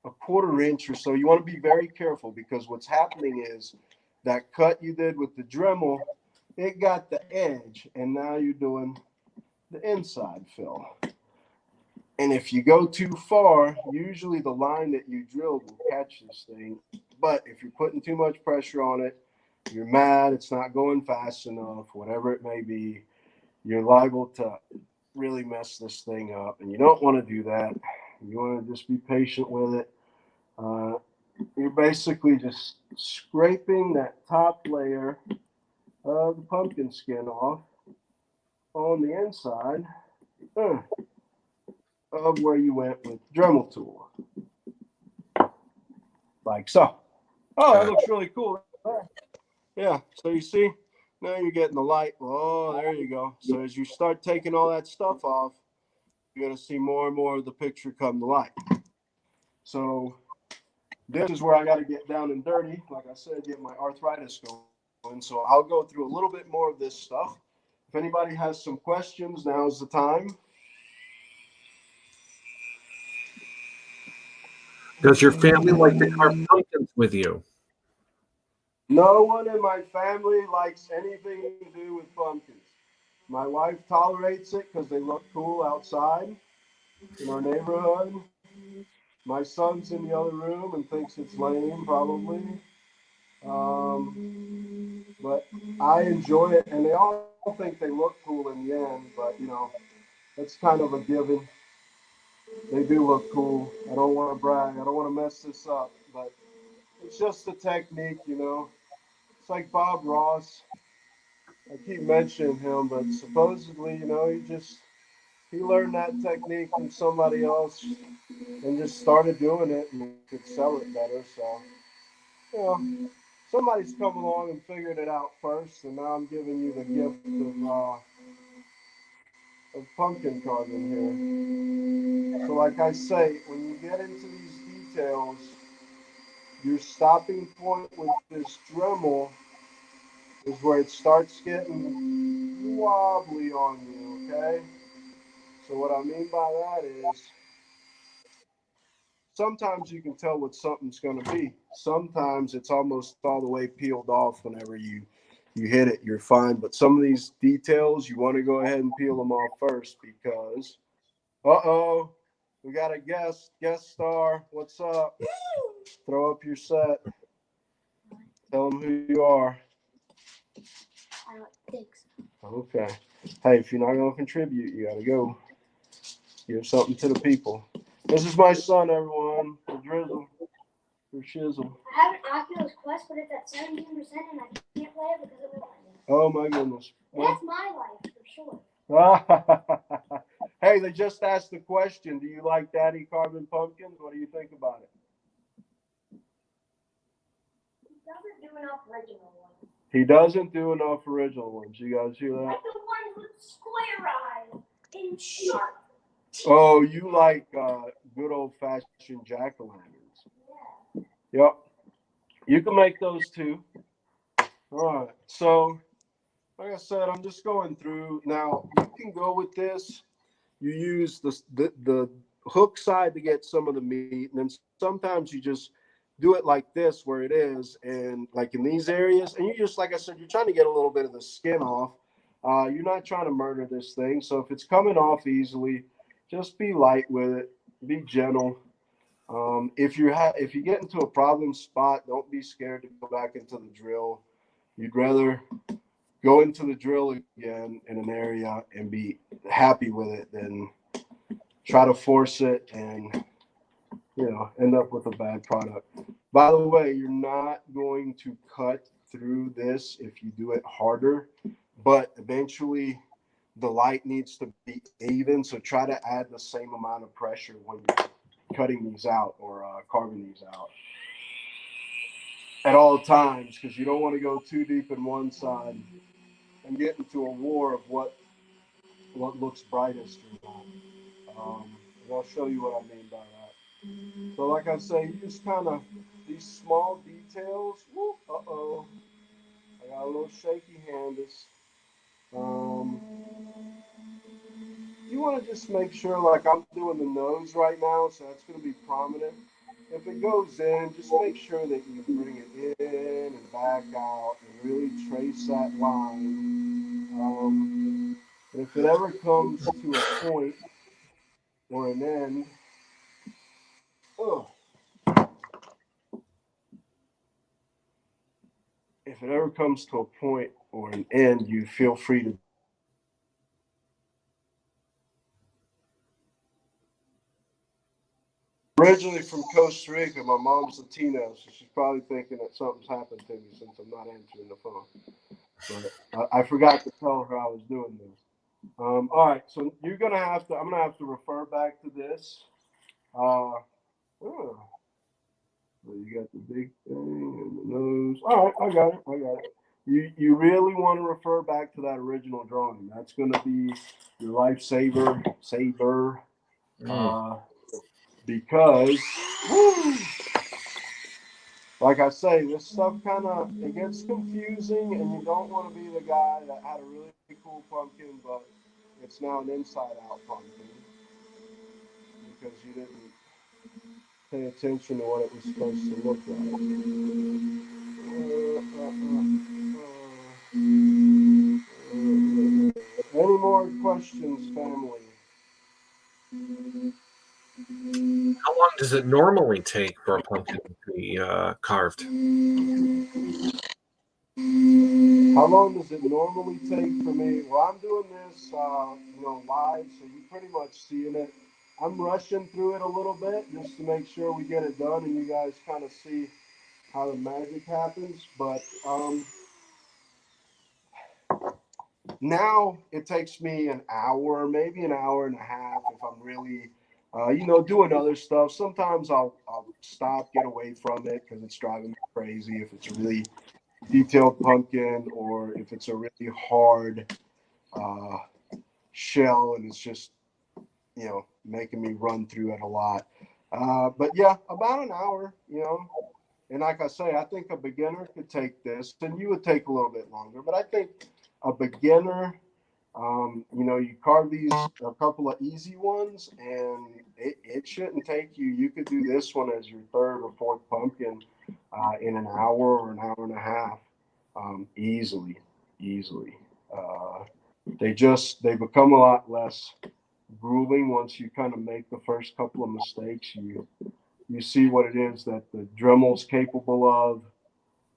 a quarter inch or so. You want to be very careful because what's happening is that cut you did with the Dremel, it got the edge, and now you're doing the inside fill. And if you go too far, usually the line that you drilled will catch this thing. But if you're putting too much pressure on it, you're mad, it's not going fast enough, whatever it may be, you're liable to really mess this thing up. And you don't want to do that. You want to just be patient with it. You're basically just scraping that top layer of the pumpkin skin off on the inside of where you went with the Dremel tool. Like so. Oh, that looks really cool. Yeah, so you see, now you're getting the light. Oh, there you go. So as you start taking all that stuff off, you're going to see more and more of the picture come to light. So this is where I got to get down and dirty. Like I said, get my arthritis going. So I'll go through a little bit more of this stuff. If anybody has some questions, now's the time. Does your family like to carve pumpkins with you? No one in my family likes anything to do with pumpkins. My wife tolerates it because they look cool outside in our neighborhood. My son's in the other room and thinks it's lame, probably. But I enjoy it, and they all think they look cool in the end. But that's kind of a given. They do look cool. I don't want to brag. I don't want to mess this up, but it's just a technique. It's like Bob Ross. I keep mentioning him, but supposedly, he learned that technique from somebody else and just started doing it and could sell it better. So, you know, somebody's come along and figured it out first, and now I'm giving you the gift of pumpkin carving here. So, like I say, when you get into these details, your stopping point with this Dremel is where it starts getting wobbly on you, okay? So what I mean by that is sometimes you can tell what something's going to be. Sometimes it's almost all the way peeled off whenever you hit it, you're fine. But some of these details, you want to go ahead and peel them off first because, uh-oh, we got a guest star. What's up? Throw up your set. Tell them who you are. I don't think so. Okay. Hey, if you're not going to contribute, you got to go. Give something to the people. This is my son, everyone. For Drizzle. For Shizzle. I have an Oculus Quest, but it's at 17% and I can't play it because of the light. Oh, my goodness. That's my life, for sure. Hey, they just asked the question. Do you like Daddy carving pumpkins? What do you think about it? He doesn't do enough original ones. He doesn't do enough original ones. You guys hear that? Like the ones with square eyes and sharp teeth. Oh, you like good old-fashioned jack-o'-lanterns. Yeah. Yep. You can make those too. All right. So, like I said, I'm just going through. Now, you can go with this. You use the hook side to get some of the meat, and then sometimes you just do it like this where it is, and like in these areas, and you just, like I said, you're trying to get a little bit of the skin off. You're not trying to murder this thing, so if it's coming off easily, just be light with it, be gentle. If you get into a problem spot, don't be scared to go back into the drill. You'd rather go into the drill again in an area and be happy with it than try to force it and end up with a bad product. By the way, you're not going to cut through this if you do it harder, but eventually the light needs to be even, so try to add the same amount of pressure when you're cutting these out or carving these out at all times, because you don't want to go too deep in one side and get into a war of what looks brightest or not. And I'll show you what I mean by that. So like I say, you just kind of, these small details, uh-oh, I got a little shaky hand. You want to just make sure, like I'm doing the nose right now, so that's going to be prominent. If it goes in, just make sure that you bring it in and back out and really trace that line. And if it ever comes to a point or an end. Oh. If it ever comes to a point or an end, you feel free to. Originally from Costa Rica, my mom's Latino, so she's probably thinking that something's happened to me since I'm not answering the phone. But I forgot to tell her I was doing this. All right, so I'm gonna have to refer back to this. Oh, so you got the big thing and the nose. All right, I got it. You really want to refer back to that original drawing. That's gonna be your saver. Because woo, like I say, this stuff it gets confusing, and you don't want to be the guy that had a really cool pumpkin, but it's now an inside out pumpkin because you didn't pay attention to what it was supposed to look like. Any more questions, family? How long does it normally take for a pumpkin to be carved? How long does it normally take for me? Well, I'm doing this, live, so you pretty much seeing it. I'm rushing through it a little bit just to make sure we get it done and you guys kind of see how the magic happens. But now it takes me an hour, maybe an hour and a half if I'm really, doing other stuff. Sometimes I'll stop, get away from it because it's driving me crazy if it's a really detailed pumpkin or if it's a really hard uh, shell and it's just making me run through it a lot. But yeah, about an hour. And like I say, I think a beginner could take this, and you would take a little bit longer. But I think a beginner, you carve these a couple of easy ones, and it shouldn't take you. You could do this one as your third or fourth pumpkin in an hour or an hour and a half, easily. Uh, they become a lot less grueling once you kind of make the first couple of mistakes. You see what it is that the Dremel's capable of.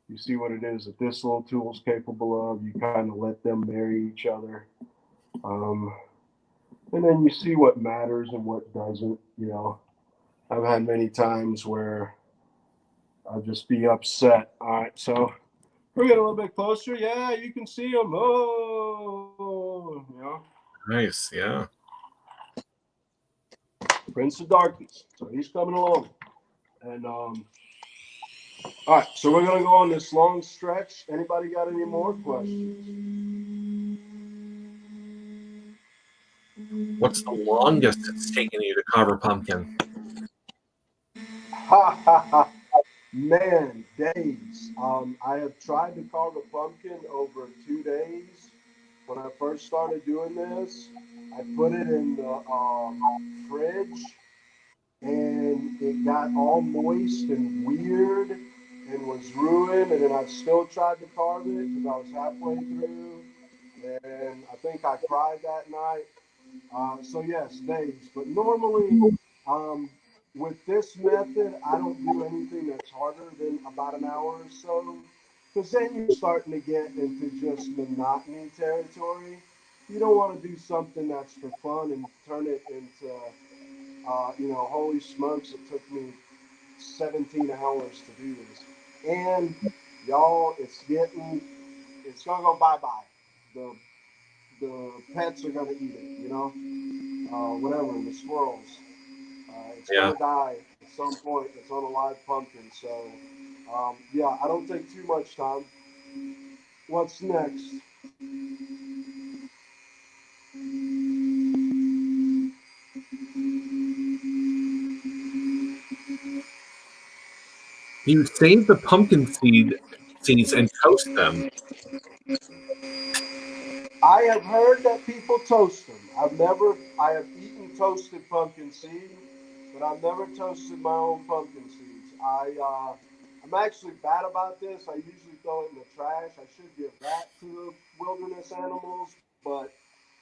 You see what it is that this little tool's capable of. You kind of let them marry each other. And then you see what matters and what doesn't. I've had many times where I'll just be upset. All right, so we're getting a little bit closer. Yeah, you can see them. Oh, Nice, yeah. Prince of Darkness. So he's coming along. And all right, so we're gonna go on this long stretch. Anybody got any more questions? What's the longest it's taken you to carve a pumpkin? Ha ha ha! Man, days. I have tried to carve a pumpkin over 2 days. When I first started doing this, I put it in the fridge, and it got all moist and weird and was ruined. And then I still tried to carve it because I was halfway through, and I think I cried that night. So yes, days. But normally, um, with this method, I don't do anything that's harder than about an hour or so, because then you're starting to get into just monotony territory. You don't want to do something that's for fun and turn it into, holy smokes, it took me 17 hours to do this. And y'all, it's gonna go bye bye. The the pets are gonna eat it. Whatever, the squirrels. It's Yeah. gonna die at some point. It's on a live pumpkin, so yeah, I don't take too much time. What's next? You save the pumpkin seeds and toast them. I have heard that people toast them. I have eaten toasted pumpkin seed, but I've never toasted my own pumpkin seeds. I'm actually bad about this. I usually throw it in the trash. I should give that to the wilderness animals, but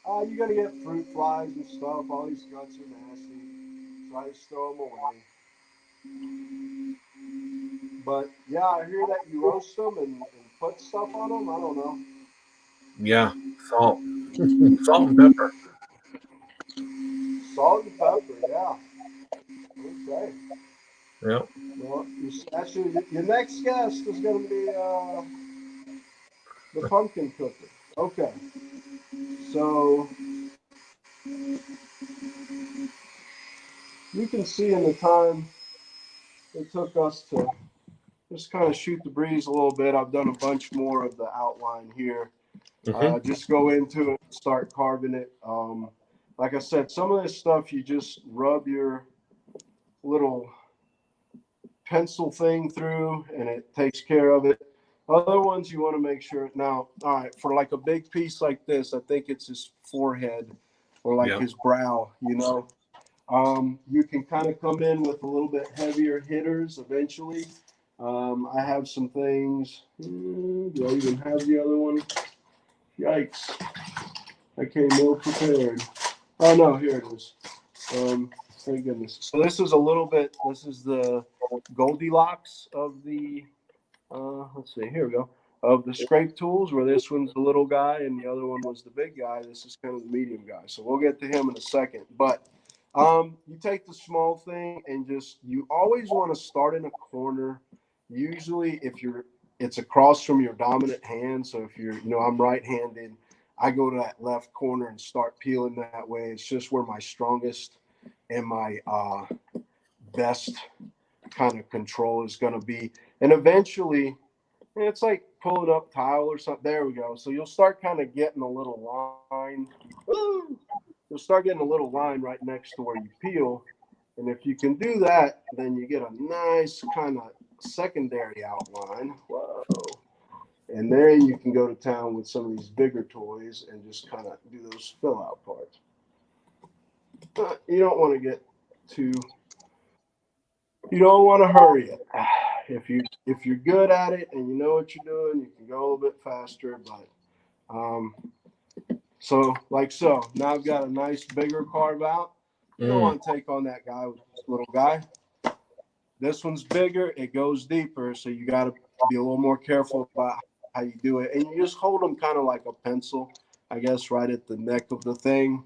You're gonna get fruit flies and stuff. All these guts are nasty. Try to throw them away. But yeah, I hear that you roast them and put stuff on them. I don't know. Yeah, salt, salt and pepper. Salt and pepper. Yeah. Okay. Yep. Well, actually, your next guest is going to be the pumpkin cooker. Okay. So you can see in the time it took us to just kind of shoot the breeze a little bit. I've done a bunch more of the outline here. Hmm. Just go into it, start carving it. Like I said, some of this stuff you just rub your little pencil thing through and it takes care of it. Other ones you want to make sure. Now, all right, for like a big piece like this, I think it's his forehead or like Yep. his brow, you know. You can kind of come in with a little bit heavier hitters eventually. I have some things. Do I even have the other one? Yikes. I came ill prepared. Oh, no, here it is. Thank goodness. So this is a little bit, this is the Goldilocks of the, let's see, here we go, of the scrape tools, where this one's the little guy and the other one was the big guy. This is kind of the medium guy. So we'll get to him in a second. But you take the small thing and just, you always want to start in a corner. Usually if you're, it's across from your dominant hand. So if you're, I'm right-handed, I go to that left corner and start peeling that way. It's just where my strongest and my best kind of control is going to be. And eventually, it's like pulling up tile or something. There we go. So you'll start kind of getting a little line. Woo! You'll start getting a little line right next to where you peel. And if you can do that, then you get a nice kind of secondary outline. Whoa. And then you can go to town with some of these bigger toys and just kind of do those fill out parts. But you don't want to get too, you don't want to hurry it. If you're good at it and you know what you're doing, you can go a little bit faster. But so like so, now I've got a nice bigger carve out. You don't want to take on that guy with this little guy. This one's bigger, it goes deeper, so you got to be a little more careful about how you do it. And you just hold them kind of like a pencil, I guess, right at the neck of the thing,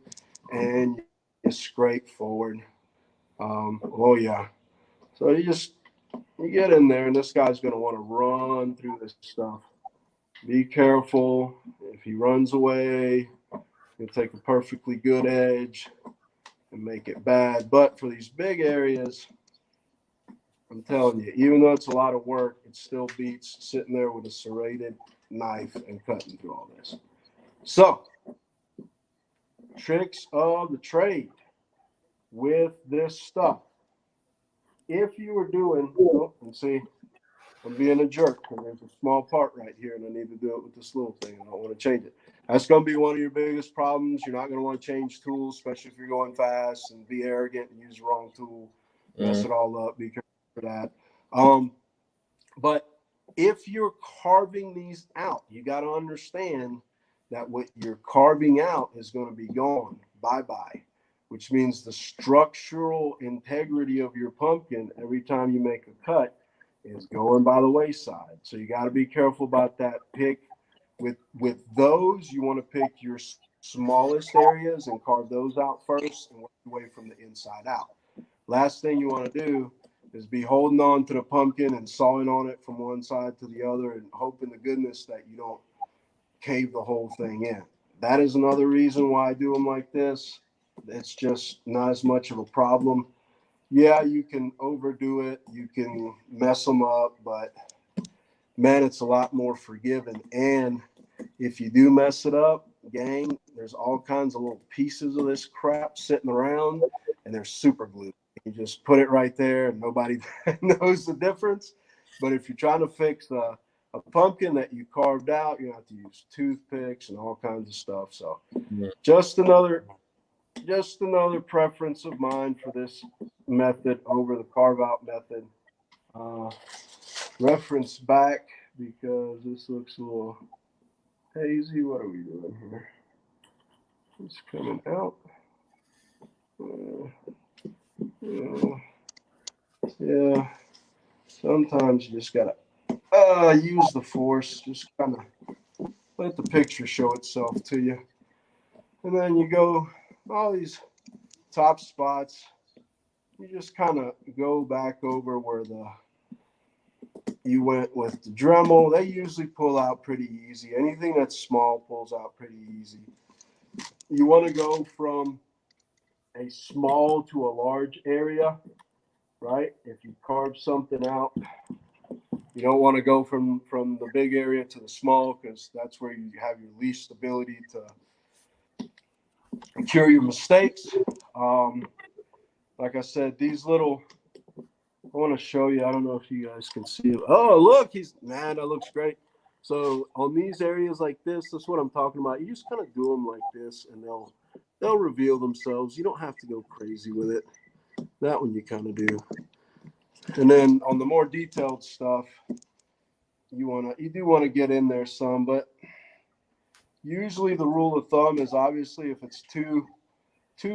and you scrape forward. Oh yeah. So you get in there, and this guy's going to want to run through this stuff. Be careful. If he runs away, you'll take a perfectly good edge and make it bad. But for these big areas, I'm telling you, even though it's a lot of work, it still beats sitting there with a serrated knife and cutting through all this. So, tricks of the trade with this stuff. If you were doing, and see, I'm being a jerk because there's a small part right here and I need to do it with this little thing. I don't want to change it. That's going to be one of your biggest problems. You're not going to want to change tools, especially if you're going fast, and be arrogant and use the wrong tool, mess it all up. Be careful for that. But if you're carving these out, you got to understand that what you're carving out is going to be gone. Bye-bye. Which means the structural integrity of your pumpkin every time you make a cut is going by the wayside. So you got to be careful about that. Pick with those, you want to pick your smallest areas and carve those out first and work your way from the inside out. Last thing you want to do is be holding on to the pumpkin and sawing on it from one side to the other and hoping to goodness that you don't cave the whole thing in. That is another reason why I do them like this. It's just not as much of a problem. Yeah, you can overdo it, you can mess them up, but man, it's a lot more forgiving. And if you do mess it up, gang, there's all kinds of little pieces of this crap sitting around, and they're super glued. You just put it right there, and nobody knows the difference. But if you're trying to fix a pumpkin that you carved out, you have to use toothpicks and all kinds of stuff. So, just another preference of mine for this method over the carve out method. Reference back because this looks a little hazy. What are we doing here? It's coming out. Yeah. Sometimes you just gotta use the force. Just kind of let the picture show itself to you, and then you go all these top spots. You just kind of go back over where you went with the Dremel. They usually pull out pretty easy. Anything that's small pulls out pretty easy. You want to go from a small to a large area, right? If you carve something out, you don't want to go from the big area to the small, because that's where you have your least ability to cure your mistakes. Like I said, these little, I want to show you. I don't know if you guys can see it. Oh, look, man, that looks great. So on these areas like this, that's what I'm talking about. You just kind of do them like this, and they'll reveal themselves. You don't have to go crazy with it. That one you kind of do. And then on the more detailed stuff, you do want to get in there some, but usually the rule of thumb is, obviously, if it's too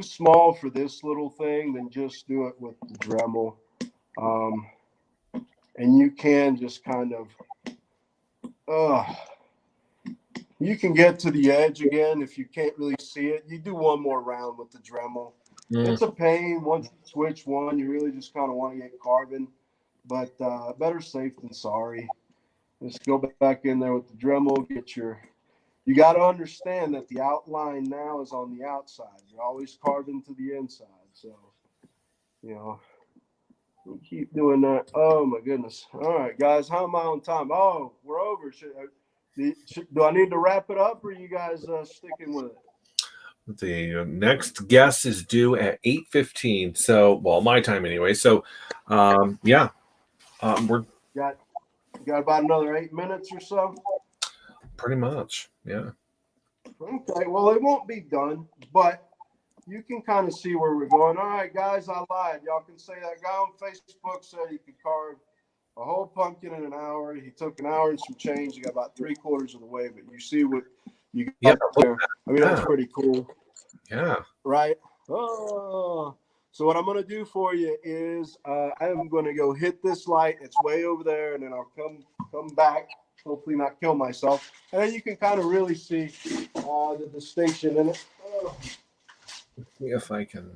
small for this little thing, then just do it with the Dremel. And you can just kind of, you can get to the edge again if you can't really see it. You do one more round with the Dremel. It's a pain. Once you switch one, you really just kind of want to get carving, but better safe than sorry. Just go back in there with the Dremel, you got to understand that the outline now is on the outside. You're always carving to the inside. So, you keep doing that. Oh, my goodness. All right, guys, how am I on time? Oh, we're over. Do I need to wrap it up, or are you guys sticking with it? The next guest is due at 8:15. So, well, my time anyway. So, yeah, we're Got about another 8 minutes or so. pretty much, yeah. Okay, well, it won't be done, but you can kind of see where we're going. All right, guys, I lied. Y'all can say that guy on Facebook said he could carve a whole pumpkin in an hour. He took an hour and some change. He got about 3/4 of the way, but you see what you got there. I mean, that's pretty cool. Yeah. Right? Oh. So what I'm going to do for you is I am going to go hit this light. It's way over there, and then I'll come back, hopefully not kill myself. And then you can kind of really see the distinction in it. Oh. See if I can.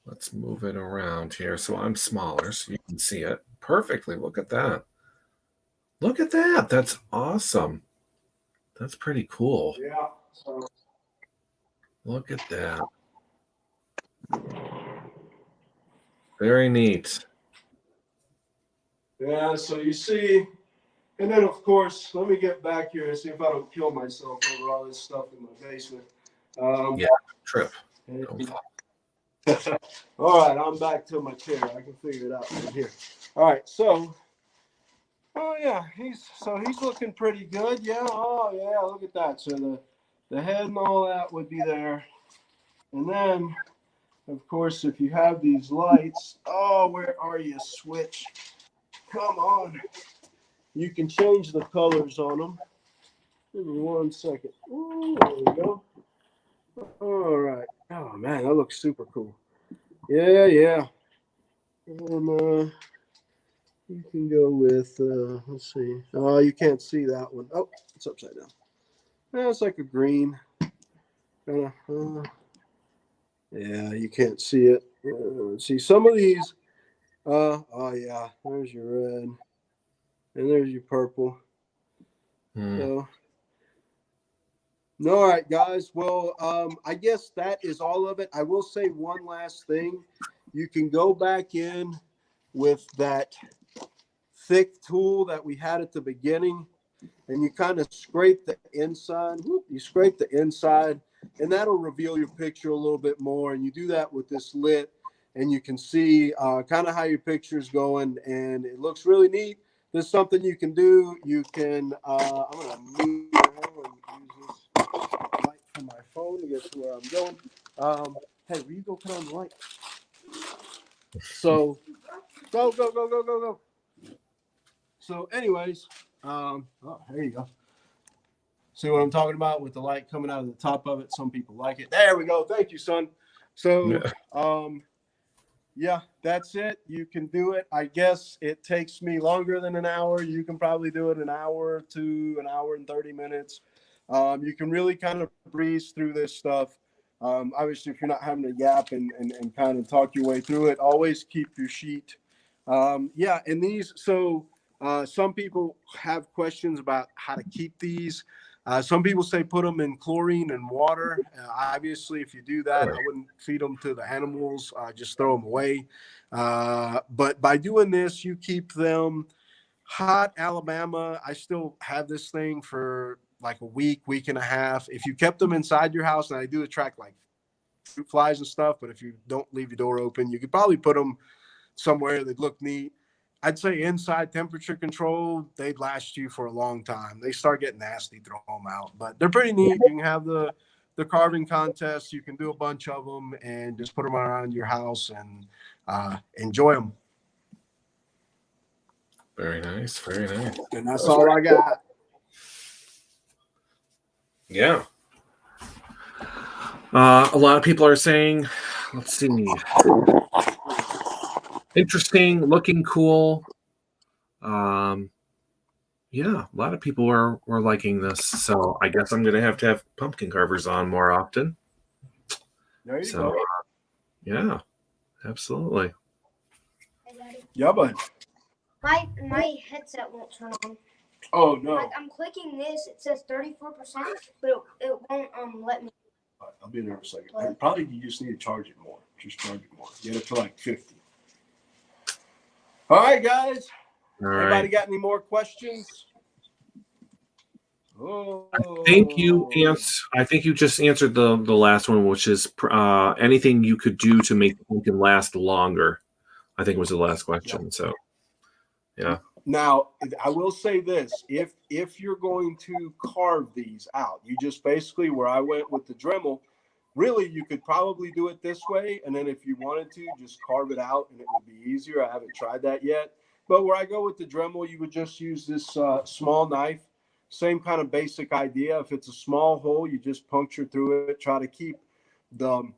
Let's move it around here so I'm smaller so you can see it perfectly. Look at that. Look at that. That's awesome. That's pretty cool. Yeah. So. Look at that. Very neat. Yeah, so you see, and then of course, let me get back here and see if I don't kill myself over all this stuff in my basement. Yeah, trip. Don't fall. All right, I'm back to my chair. I can figure it out from here. All right, so, oh yeah, he's looking pretty good. Yeah, oh yeah, look at that. So the head and all that would be there, and then, of course, if you have these lights, oh, where are you, switch? Come on. You can change the colors on them. Give me 1 second. Ooh, there we go. All right. Oh, man, that looks super cool. Yeah. And you can go with, let's see. Oh, you can't see that one. Oh, it's upside down. Yeah, it's like a green. Yeah, you can't see it. Let's see. Some of these, oh, yeah, there's your red. And there's your purple. So, all right, guys. Well, I guess that is all of it. I will say one last thing. You can go back in with that thick tool that we had at the beginning, and you kind of scrape the inside. You scrape the inside, and that'll reveal your picture a little bit more. And you do that with this lit, and you can see kind of how your picture is going, and it looks really neat. There's something you can do. You can, I'm going to move around and use this light from my phone to get to where I'm going. Hey, will you go put on the light? So, go. So anyways, oh, there you go. See what I'm talking about with the light coming out of the top of it? Some people like it. There we go. Thank you, son. So, yeah, that's it. You can do it. I guess it takes me longer than an hour. You can probably do it an hour to an hour and 30 minutes. You can really kind of breeze through this stuff. Obviously, if you're not having to yap and kind of talk your way through it, always keep your sheet. Yeah, and these, so some people have questions about how to keep these. Some people say put them in chlorine and water. Obviously, if you do that, I wouldn't feed them to the animals. Just throw them away. But by doing this, you keep them hot. Alabama, I still have this thing for like a week and a half. If you kept them inside your house, and I do attract like fruit flies and stuff, but if you don't leave your door open, you could probably put them somewhere that look neat. I'd say inside temperature control, they'd last you for a long time. They start getting nasty, throw them out, but they're pretty neat. You can have the carving contest. You can do a bunch of them and just put them around your house and enjoy them. Very nice. Very nice. And that's all I got. Yeah. A lot of people are saying, let's see, interesting, looking cool. Yeah, a lot of people are liking this. So I guess I'm going to have pumpkin carvers on more often. There you go. Yeah, absolutely. Yeah, bud. My headset won't turn on. Oh, no. Like I'm clicking this, it says 34%, but it won't let me. All right, I'll be there in a second. Probably you just need to charge it more. Just charge it more. Get it to like 50. All right, guys. All Anybody right. got any more questions? Oh. I think you just answered the last one, which is anything you could do to make the pumpkin last longer. I think was the last question. So, yeah. Now, I will say this: if you're going to carve these out, you just basically where I went with the Dremel. Really, you could probably do it this way, and then if you wanted to, just carve it out, and it would be easier. I haven't tried that yet, but where I go with the Dremel, you would just use this small knife. Same kind of basic idea. If it's a small hole, you just puncture through it. Try to keep the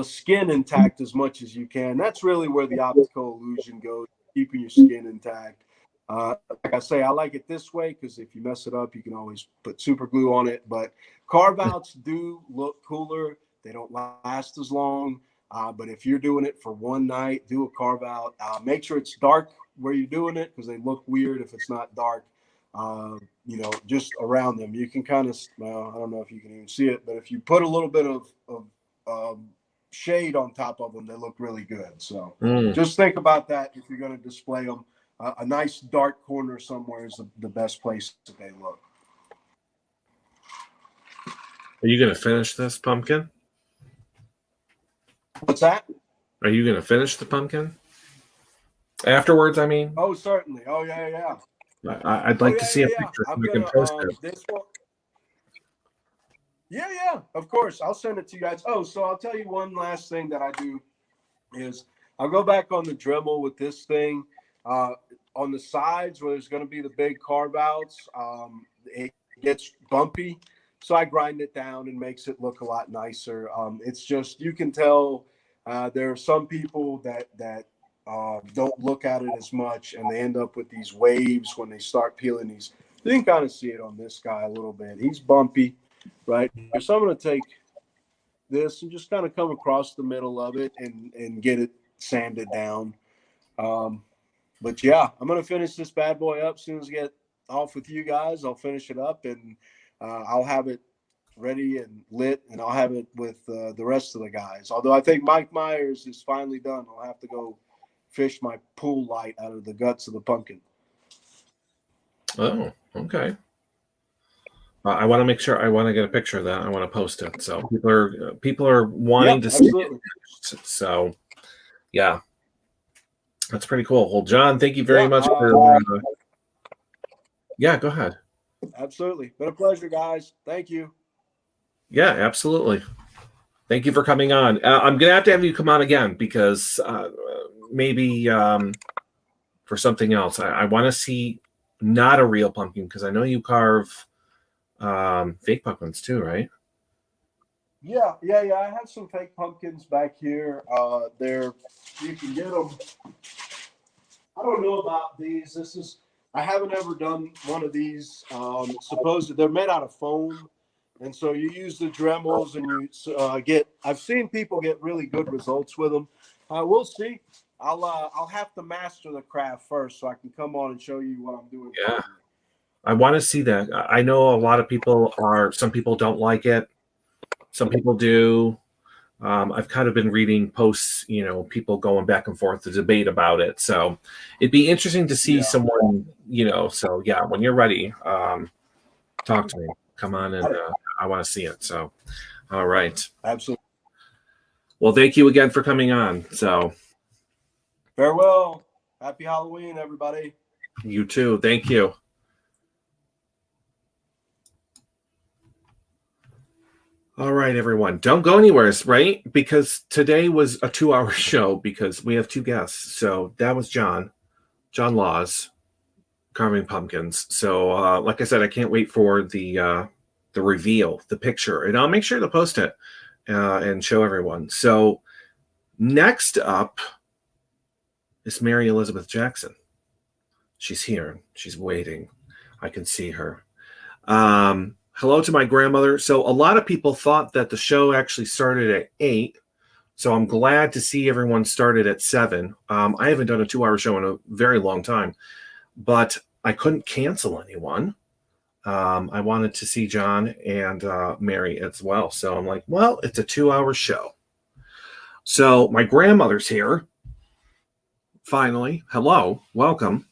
skin intact as much as you can. That's really where the optical illusion goes, keeping your skin intact. Like I say, I like it this way because if you mess it up, you can always put super glue on it. But carve outs do look cooler. They don't last as long. But if you're doing it for one night, do a carve out. Make sure it's dark where you're doing it because they look weird if it's not dark. Just around them. You can kind of, I don't know if you can even see it, but if you put a little bit of shade on top of them, they look really good. So just think about that if you're going to display them. A nice dark corner somewhere is the best place that they look. Are you going to finish this pumpkin? What's that? Are you going to finish the pumpkin afterwards? I mean, oh, certainly. Oh, yeah. I'd like to see a picture. I'm so gonna, can post it. this one. Yeah, of course. I'll send it to you guys. Oh, so I'll tell you one last thing that I do is I'll go back on the Dremel with this thing. On the sides where there's going to be the big carve outs, it gets bumpy. So I grind it down and makes it look a lot nicer. It's just, you can tell there are some people that don't look at it as much and they end up with these waves when they start peeling these. You can kind of see it on this guy a little bit. He's bumpy, right? So I'm going to take this and just kind of come across the middle of it and get it sanded down. But yeah, I'm going to finish this bad boy up as soon as I get off with you guys. I'll finish it up and I'll have it ready and lit, and I'll have it with the rest of the guys. Although I think Mike Myers is finally done. I'll have to go fish my pool light out of the guts of the pumpkin. Oh, okay. I want to make sure. I want to get a picture of that. I want to post it. So people are wanting to see it. So, yeah. That's pretty cool. Well, John, thank you very much for. Yeah, go ahead. Absolutely. Been a pleasure, guys. Thank you. Yeah, absolutely. Thank you for coming on. I'm going to have you come on again because maybe for something else. I want to see not a real pumpkin because I know you carve fake pumpkins too, right? Yeah. I have some fake pumpkins back here. You can get them. I don't know about these. I haven't ever done one of these. Supposed they're made out of foam, and so you use the Dremels and you get. I've seen people get really good results with them. We'll see. I'll have to master the craft first so I can come on and show you what I'm doing. Yeah. I want to see that. I know a lot of people some people don't like it. Some people do. I've kind of been reading posts, people going back and forth to debate about it. So it'd be interesting to see someone, so yeah, when you're ready, talk to me. Come on and I want to see it. So, all right. Absolutely. Well, thank you again for coming on. So farewell. Happy Halloween, everybody. You too. Thank you. All right, everyone. Don't go anywhere, right? Because today was a 2-hour show because we have 2 guests. So that was John Laws, carving pumpkins. So like I said, I can't wait for the reveal, the picture. And I'll make sure to post it and show everyone. So next up is Mary Elizabeth Jackson. She's here. She's waiting. I can see her. Hello to my grandmother. So a lot of people thought that the show actually started at 8. So I'm glad to see everyone started at 7. I haven't done a 2-hour show in a very long time, but I couldn't cancel anyone. I wanted to see John and Mary as well. So I'm like, well, it's a 2-hour show. So my grandmother's here. Finally. Hello. Welcome.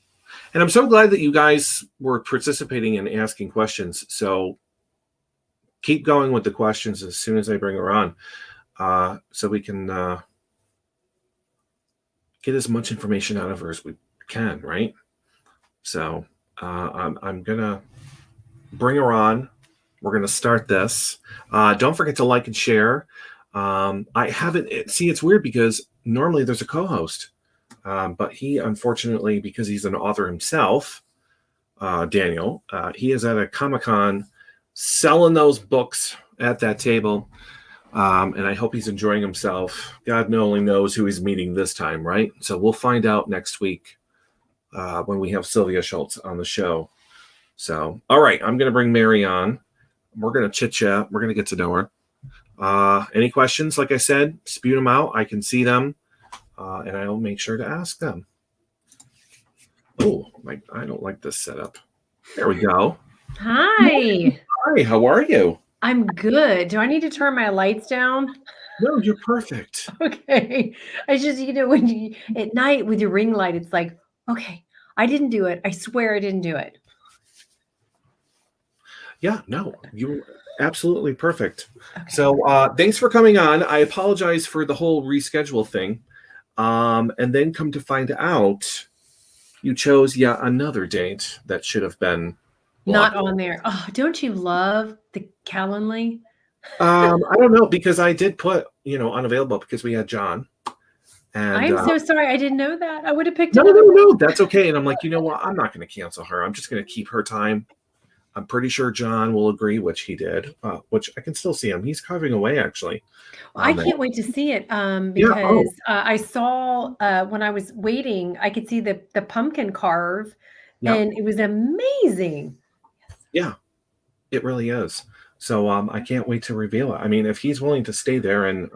And I'm so glad that you guys were participating and asking questions. So keep going with the questions as soon as I bring her on, so we can get as much information out of her as we can, right? So I'm going to bring her on. We're going to start this. Don't forget to like and share. I haven't, see, it's weird because normally there's a co-host, but he, unfortunately, because he's an author himself, Daniel, he is at a Comic-Con selling those books at that table. And I hope he's enjoying himself. God only knows who he's meeting this time, right? So we'll find out next week when we have Sylvia Schultz on the show. So, all right, I'm going to bring Mary on. We're going to chit-chat. We're going to get to know her. Any questions? Like I said, spew them out. I can see them, and I'll make sure to ask them. Oh, I don't like this setup. There we go. Hi. Hi, how are you? I'm good. Do I need to turn my lights down? No, you're perfect. Okay. I just, when you at night with your ring light, it's like, okay, I didn't do it. I swear I didn't do it. Yeah, no, you're absolutely perfect. Okay. So thanks for coming on. I apologize for the whole reschedule thing. And then come to find out you chose yet another date that should have been not on there. Oh, don't you love the Calendly? I don't know, because I did put, unavailable because we had John. And I'm so sorry. I didn't know that. I would have picked No, that's okay. And I'm like, you know what? I'm not going to cancel her. I'm just going to keep her time. I'm pretty sure John will agree, which he did, which I can still see him. He's carving away, actually. Well, I can't wait to see it because I saw when I was waiting, I could see the pumpkin carve, and it was amazing. Yeah, it really is. So I can't wait to reveal it. I mean, if he's willing to stay there and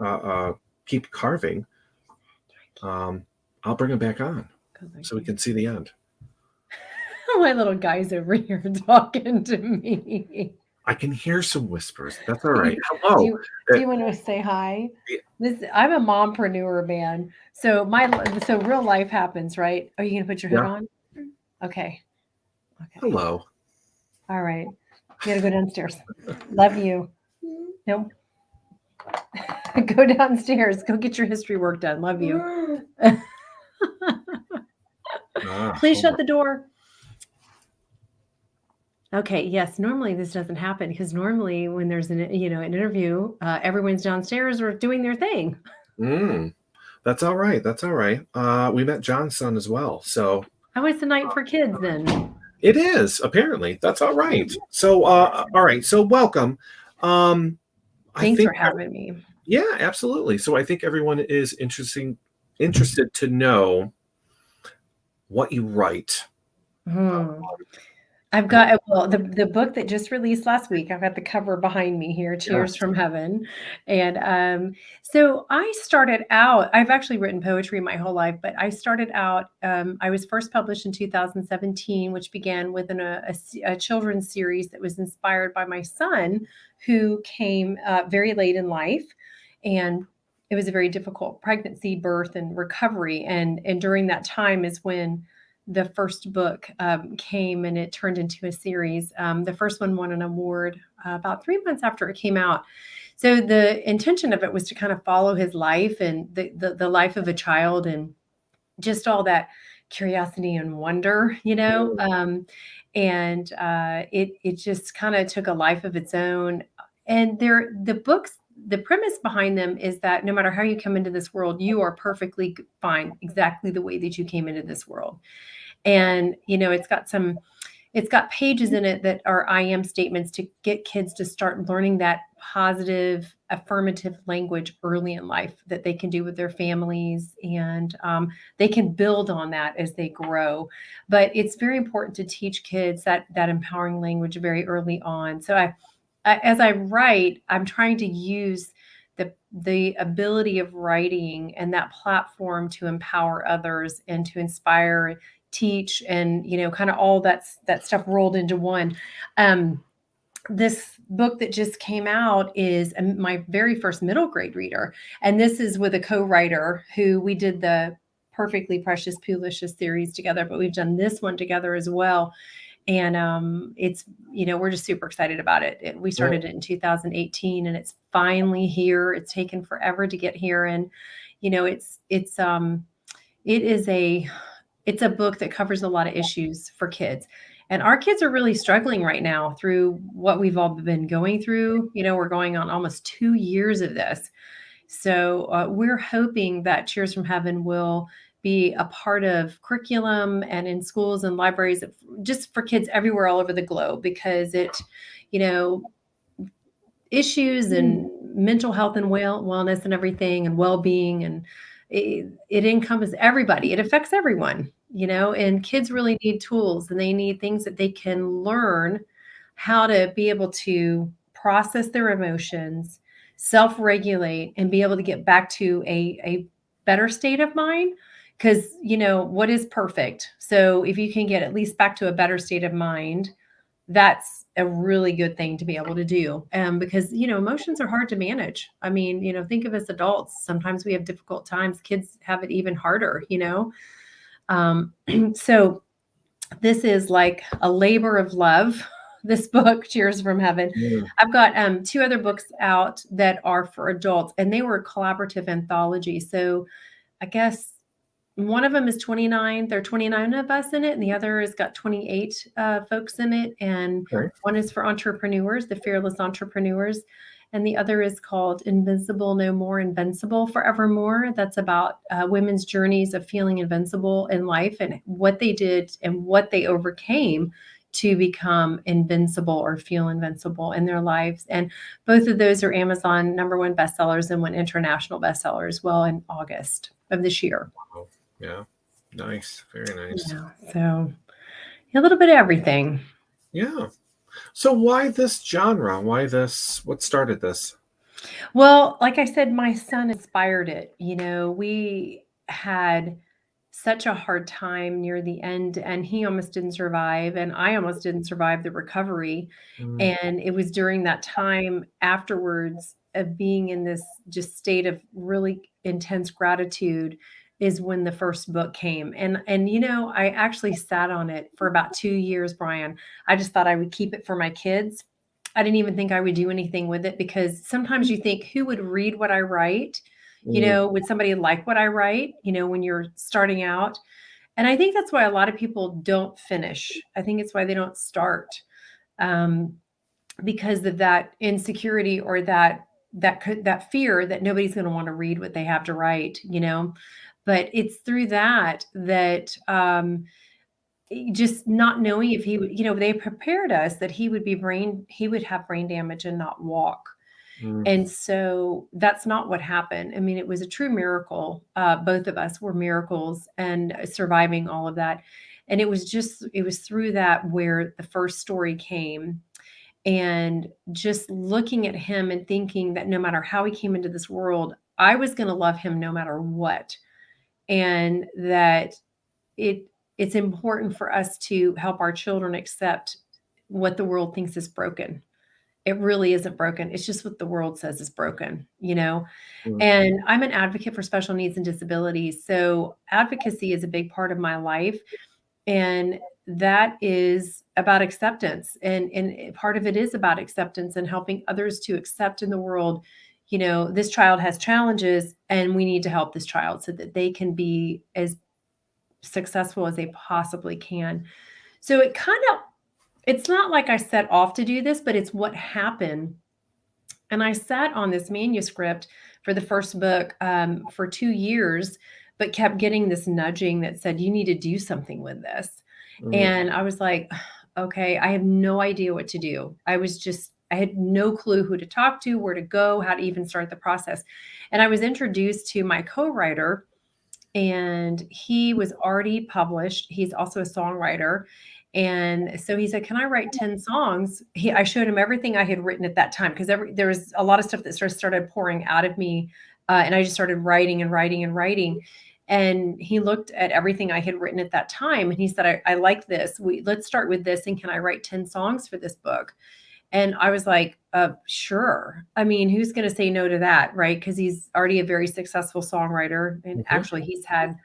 keep carving, I'll bring him back on so we can see the end. My little guy's over here talking to me. I can hear some whispers. That's all right. Hello. Do you want to say hi? Yeah. I'm a mompreneur, man. So real life happens, right? Are you going to put your hood on? Okay. Hello. All right. You got to go downstairs. Love you. Nope. Go downstairs. Go get your history work done. Love you. Please shut the door. Okay. Yes. Normally this doesn't happen because normally when there's an interview, everyone's downstairs or doing their thing. That's all right. That's all right. We met John's son as well. So how was the night for kids then? It is, apparently. That's all right. So, all right. So, welcome. I Thanks think, for having me. yeah, absolutely. So, I think everyone is interested to know what you write. Hmm. I've got well, the book that just released last week, I've got the cover behind me here, Cheers Yes. from Heaven. And so I started out, I've actually written poetry my whole life, but I started out, I was first published in 2017, which began with a children's series that was inspired by my son, who came very late in life. And it was a very difficult pregnancy, birth, and recovery. And during that time is when the first book came and it turned into a series. The first one won an award about 3 months after it came out. So the intention of it was to kind of follow his life and the life of a child and just all that curiosity and wonder, and it just kind of took a life of its own. And the books, the premise behind them is that no matter how you come into this world, you are perfectly fine exactly the way that you came into this world. And it's got pages in it that are I am statements to get kids to start learning that positive affirmative language early in life that they can do with their families, and they can build on that as they grow. But it's very important to teach kids that empowering language very early on. So as I write, I'm trying to use the ability of writing and that platform to empower others and to inspire, teach, and kind of all that stuff rolled into one. This book that just came out is my very first middle grade reader, and this is with a co-writer who we did the Perfectly Precious Poolicious series together, but we've done this one together as well. And it's we're just super excited about it. We started it in 2018 and it's finally here. It's taken forever to get here, and it's a book that covers a lot of issues for kids. And our kids are really struggling right now through what we've all been going through. We're going on almost 2 years of this. So we're hoping that Cheers from Heaven will be a part of curriculum and in schools and libraries, just for kids everywhere all over the globe, because you know, issues and mental health and wellness and everything and well-being, and it encompasses everybody. It affects everyone, and kids really need tools, and they need things that they can learn how to be able to process their emotions, self-regulate, and be able to get back to a better state of mind. Because what is perfect? So if you can get at least back to a better state of mind, that's a really good thing to be able to do. Because emotions are hard to manage. I mean, think of us adults, sometimes we have difficult times. Kids have it even harder. So this is like a labor of love. This book, Cheers from Heaven. Yeah. I've got 2 other books out that are for adults, and they were collaborative anthologies. So I guess one of them is 29. There are 29 of us in it, and the other has got 28 folks in it. And Okay. one is for entrepreneurs, the fearless entrepreneurs. And the other is called Invincible No More, Invincible Forevermore. That's about women's journeys of feeling invincible in life and what they did and what they overcame to become invincible or feel invincible in their lives. And both of those are Amazon #1 bestsellers and went international bestseller as well in August of this year. Wow. Yeah. Nice. Very nice. Yeah. So a little bit of everything. Yeah. So why this genre? Why this? What started this? Well, like I said, my son inspired it. We had such a hard time near the end, and he almost didn't survive, and I almost didn't survive the recovery. Mm, And it was during that time afterwards of being in this just state of really intense gratitude is when the first book came. And I actually sat on it for about 2 years, Brian. I just thought I would keep it for my kids. I didn't even think I would do anything with it, because sometimes you think, who would read what I write? mm, Would somebody like what I write, when you're starting out? And I think that's why a lot of people don't finish. I think it's why they don't start, um, because of that insecurity or that fear that nobody's going to want to read what they have to write. But it's through that just not knowing if he would, they prepared us that he would have brain damage and not walk. Mm. And so that's not what happened. I mean, it was a true miracle. Both of us were miracles and surviving all of that. And it was through that where the first story came. And just looking at him and thinking that no matter how he came into this world, I was going to love him no matter what. And that it's important for us to help our children accept what the world thinks is broken. It really isn't broken. It's just what the world says is broken, Mm. And I'm an advocate for special needs and disabilities. So advocacy is a big part of my life. And that is about acceptance. And part of it is about acceptance and helping others to accept in the world, this child has challenges and we need to help this child so that they can be as successful as they possibly can. So it's not like I set off to do this, but it's what happened. And I sat on this manuscript for the first book for 2 years, but kept getting this nudging that said, you need to do something with this. Mm. And I was like, okay, I have no idea what to do. I had no clue who to talk to, where to go, how to even start the process. And I was introduced to my co-writer, and he was already published. He's also a songwriter. And so he said, can I write 10 songs? I showed him everything I had written at that time, because there was a lot of stuff that started pouring out of me. And I just started writing and writing and writing. And he looked at everything I had written at that time. And he said, I like this. Let's start with this. And can I write 10 songs for this book? And I was like, sure. I mean, who's going to say no to that, right? Because he's already a very successful songwriter. And actually, he's had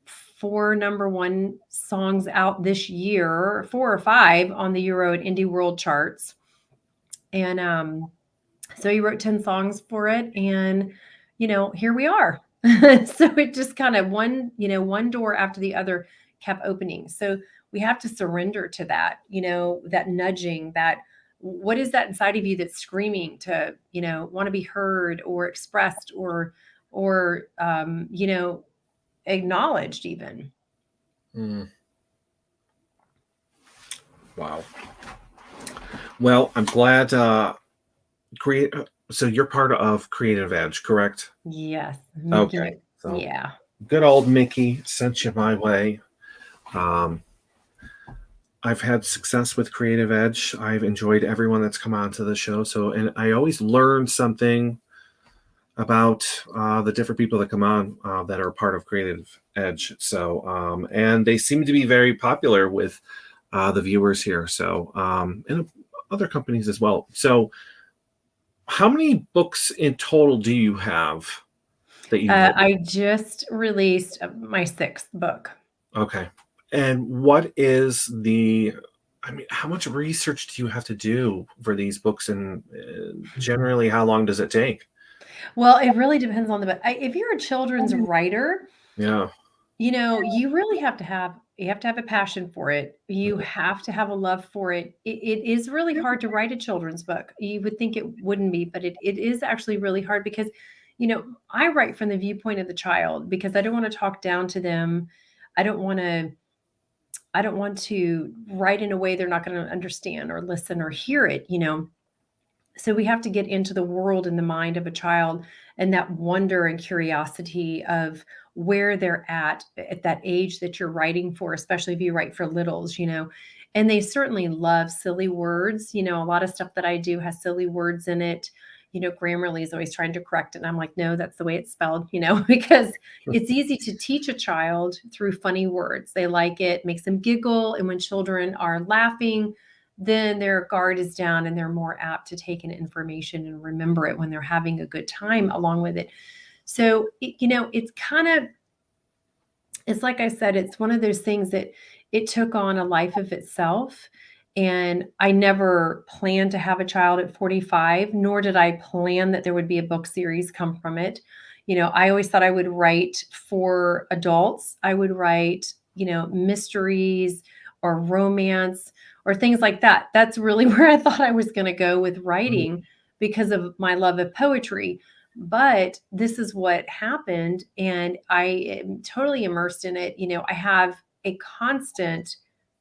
4 #1 songs out this year, 4 or 5 on the Euro and Indie World charts. And so he wrote 10 songs for it. And, here we are. So it just kind of one door after the other kept opening. So we have to surrender to that, that nudging, that what is that inside of you that's screaming to, want to be heard or expressed or acknowledged even. Mm. Wow. Well, I'm glad. So you're part of Creative Edge, correct? Yes. Okay. So Yeah. good old Mickey sent you my way. I've had success with Creative Edge. I've enjoyed everyone that's come on to the show. And I always learn something about the different people that come on that are part of Creative Edge. So, and they seem to be very popular with the viewers here. So, and other companies as well. So, how many books in total do you have that you? I just released my 6th book. Okay. And what is how much research do you have to do for these books? And generally, how long does it take? Well, it really depends on the book. If you're a children's writer, Yeah. you really have to have a passion for it. You have to have a love for it. It is really hard to write a children's book. You would think it wouldn't be, but it is actually really hard because, I write from the viewpoint of the child because I don't want to talk down to them. I don't want to write in a way they're not going to understand or listen or hear it, So we have to get into the world and the mind of a child and that wonder and curiosity of where they're at that age that you're writing for, especially if you write for littles, and they certainly love silly words. A lot of stuff that I do has silly words in it. Grammarly is always trying to correct it. And I'm like, no, that's the way it's spelled, because it's easy to teach a child through funny words. They like it, makes them giggle. And when children are laughing, then their guard is down and they're more apt to take in information and remember it when they're having a good time along with it. So, it's like I said, it's one of those things that it took on a life of itself. And I never planned to have a child at 45, nor did I plan that there would be a book series come from it. I always thought I would write for adults. I would write, mysteries or romance or things like that. That's really where I thought I was going to go with writing because of my love of poetry. But this is what happened. And I am totally immersed in it. I have a constant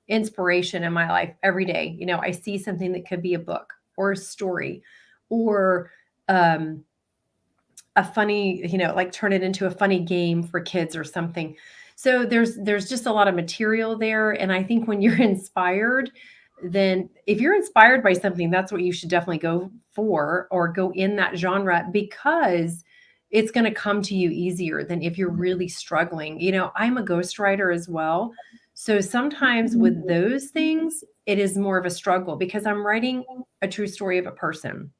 inspiration in my life every day. I see something that could be a book or a story or a funny, like turn it into a funny game for kids or something. So there's just a lot of material there. And I think when you're inspired, then if you're inspired by something, that's what you should definitely go for or go in that genre, because it's going to come to you easier than if you're really struggling. I'm a ghostwriter as well. So sometimes with those things, it is more of a struggle because I'm writing a true story of a person.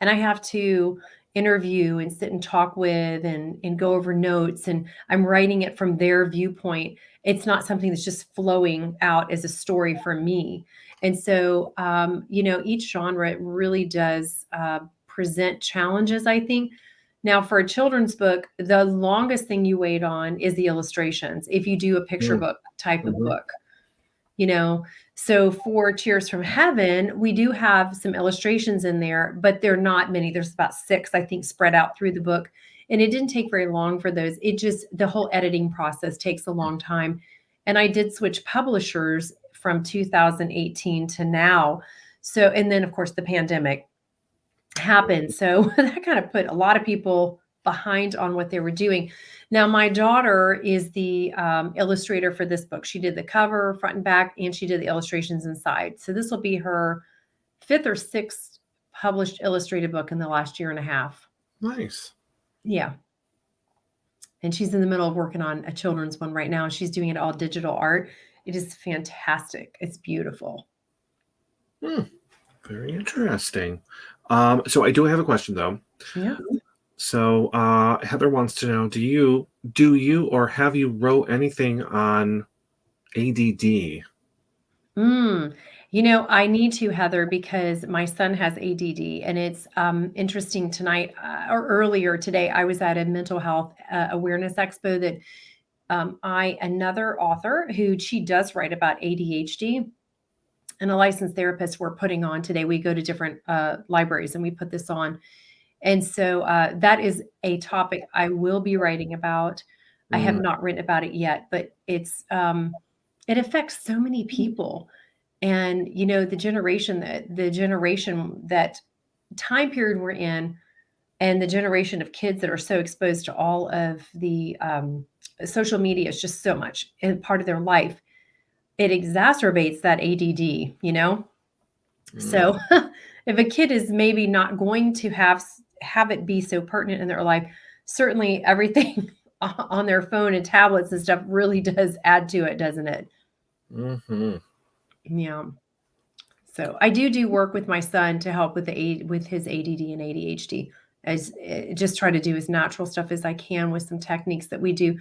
And I have to interview and sit and talk with and go over notes, and I'm writing it from their viewpoint. It's not something that's just flowing out as a story for me. And so, each genre really does present challenges, I think. Now, for a children's book, the longest thing you wait on is the illustrations. If you do a picture book type of book, so for Tears from Heaven, we do have some illustrations in there, but they're not many. There's about 6, I think, spread out through the book. And it didn't take very long for those. The whole editing process takes a long time. And I did switch publishers from 2018 to now. So, and then of course the pandemic happened. So that kind of put a lot of people behind on what they were doing. Now, my daughter is the illustrator for this book. She did the cover, front and back, and she did the illustrations inside. So this will be her 5th or 6th published illustrated book in the last year and a half. Nice. Yeah. And she's in the middle of working on a children's one right now. She's doing it all digital art. It is fantastic. It's beautiful. Very interesting. So I do have a question though. Yeah. So Heather wants to know, do you or have you wrote anything on ADD? I need to, Heather, because my son has ADD, and it's interesting tonight or earlier today, I was at a mental health awareness expo that another author who she does write about ADHD and a licensed therapist we're putting on today. We go to different libraries and we put this on. And so that is a topic I will be writing about. I have not written about it yet, but it affects so many people. And, the generation that time period we're in, and the generation of kids that are so exposed to all of the social media is just so much and part of their life. It exacerbates that ADD, So if a kid is maybe not going to have it be so pertinent in their life, certainly everything on their phone and tablets and stuff really does add to it, doesn't it? Mm-hmm. Yeah. So I do work with my son to help with his ADD and ADHD, as just try to do as natural stuff as I can with some techniques that we do.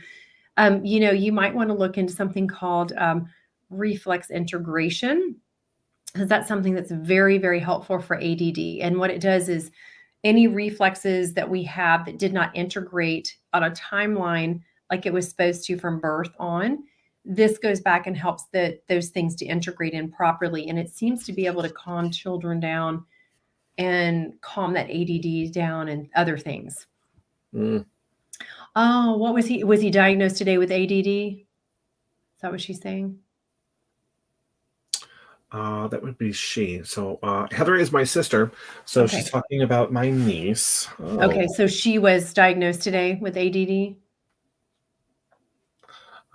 You might want to look into something called reflex integration, because that's something that's very, very helpful for ADD. And what it does is any reflexes that we have that did not integrate on a timeline like it was supposed to from birth on, this goes back and helps those things to integrate in properly. And it seems to be able to calm children down and calm that ADD down and other things. Oh, what was he diagnosed today with ADD? Is that what she's saying? That would be she. So Heather is my sister. So Okay. she's talking about my niece. Oh. Okay, so she was diagnosed today with ADD?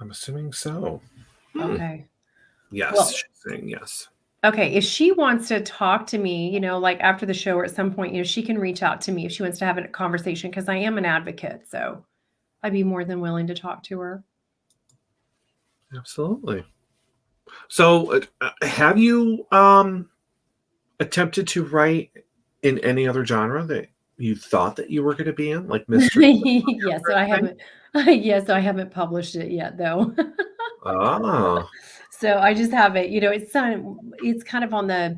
I'm assuming so. Okay. Yes, Well, she's saying yes. Okay, if she wants to talk to me, like after the show or at some point, she can reach out to me if she wants to have a conversation, because I am an advocate. So I'd be more than willing to talk to her. Absolutely. So have you attempted to write in any other genre that you thought that you were going to be in, like mystery? Yes, so I haven't. Yes, I haven't published it yet, though. So I just haven't. It's kind of on that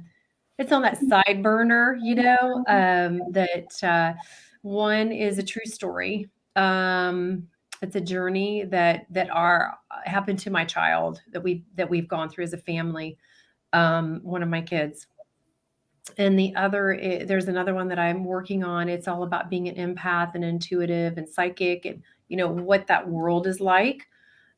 side burner. That one is a true story. It's a journey that happened to my child that we've gone through as a family. One of my kids. And the other, there's another one that I'm working on. It's all about being an empath and intuitive and psychic, and what that world is like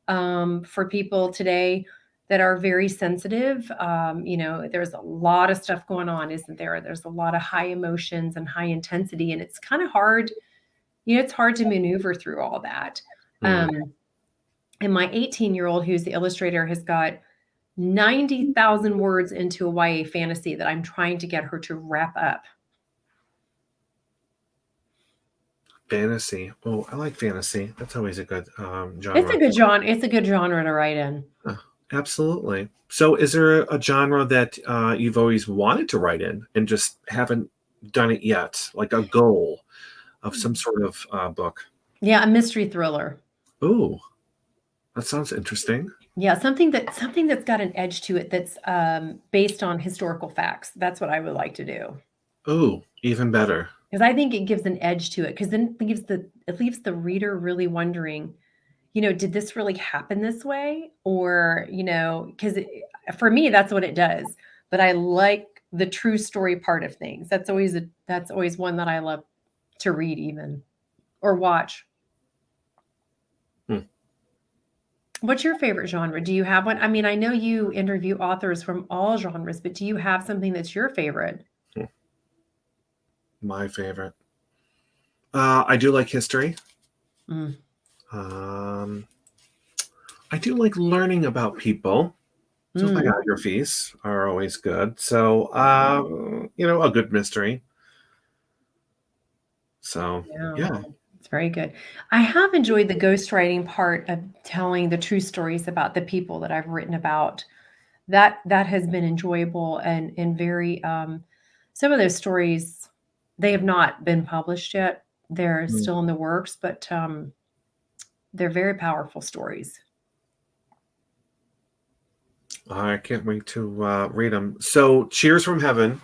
for people today. that are very sensitive. There's a lot of stuff going on, isn't there? There's a lot of high emotions and high intensity, and it's kind of hard. It's hard to maneuver through all that. Mm. And my 18-year-old, who's the illustrator, has got 90,000 words into a YA fantasy that I'm trying to get her to wrap up. Fantasy. Oh, I like fantasy. That's always a good genre. It's a good genre. It's a good genre to write in. Absolutely. So, is there a genre that you've always wanted to write in and just haven't done it yet? Like a goal of some sort of book? Yeah, a mystery thriller. Ooh, that sounds interesting. Yeah, something that's got an edge to it that's based on historical facts. That's what I would like to do. Ooh, even better. Because I think it gives an edge to it. Because then it leaves the reader really wondering, did this really happen this way? Or, because for me, that's what it does. But I like the true story part of things. That's always one that I love to read, even or watch. What's your favorite genre? Do you have one? I mean, I know you interview authors from all genres, but do you have something that's your favorite? My favorite. I do like history. Mm. I do like learning about people. So biographies are always good. So, a good mystery. So, yeah. It's very good. I have enjoyed the ghostwriting part of telling the true stories about the people that I've written about. That has been enjoyable and very some of those stories, they have not been published yet. They're still in the works, but they're very powerful stories. I can't wait to read them. So, Cheers from Heaven.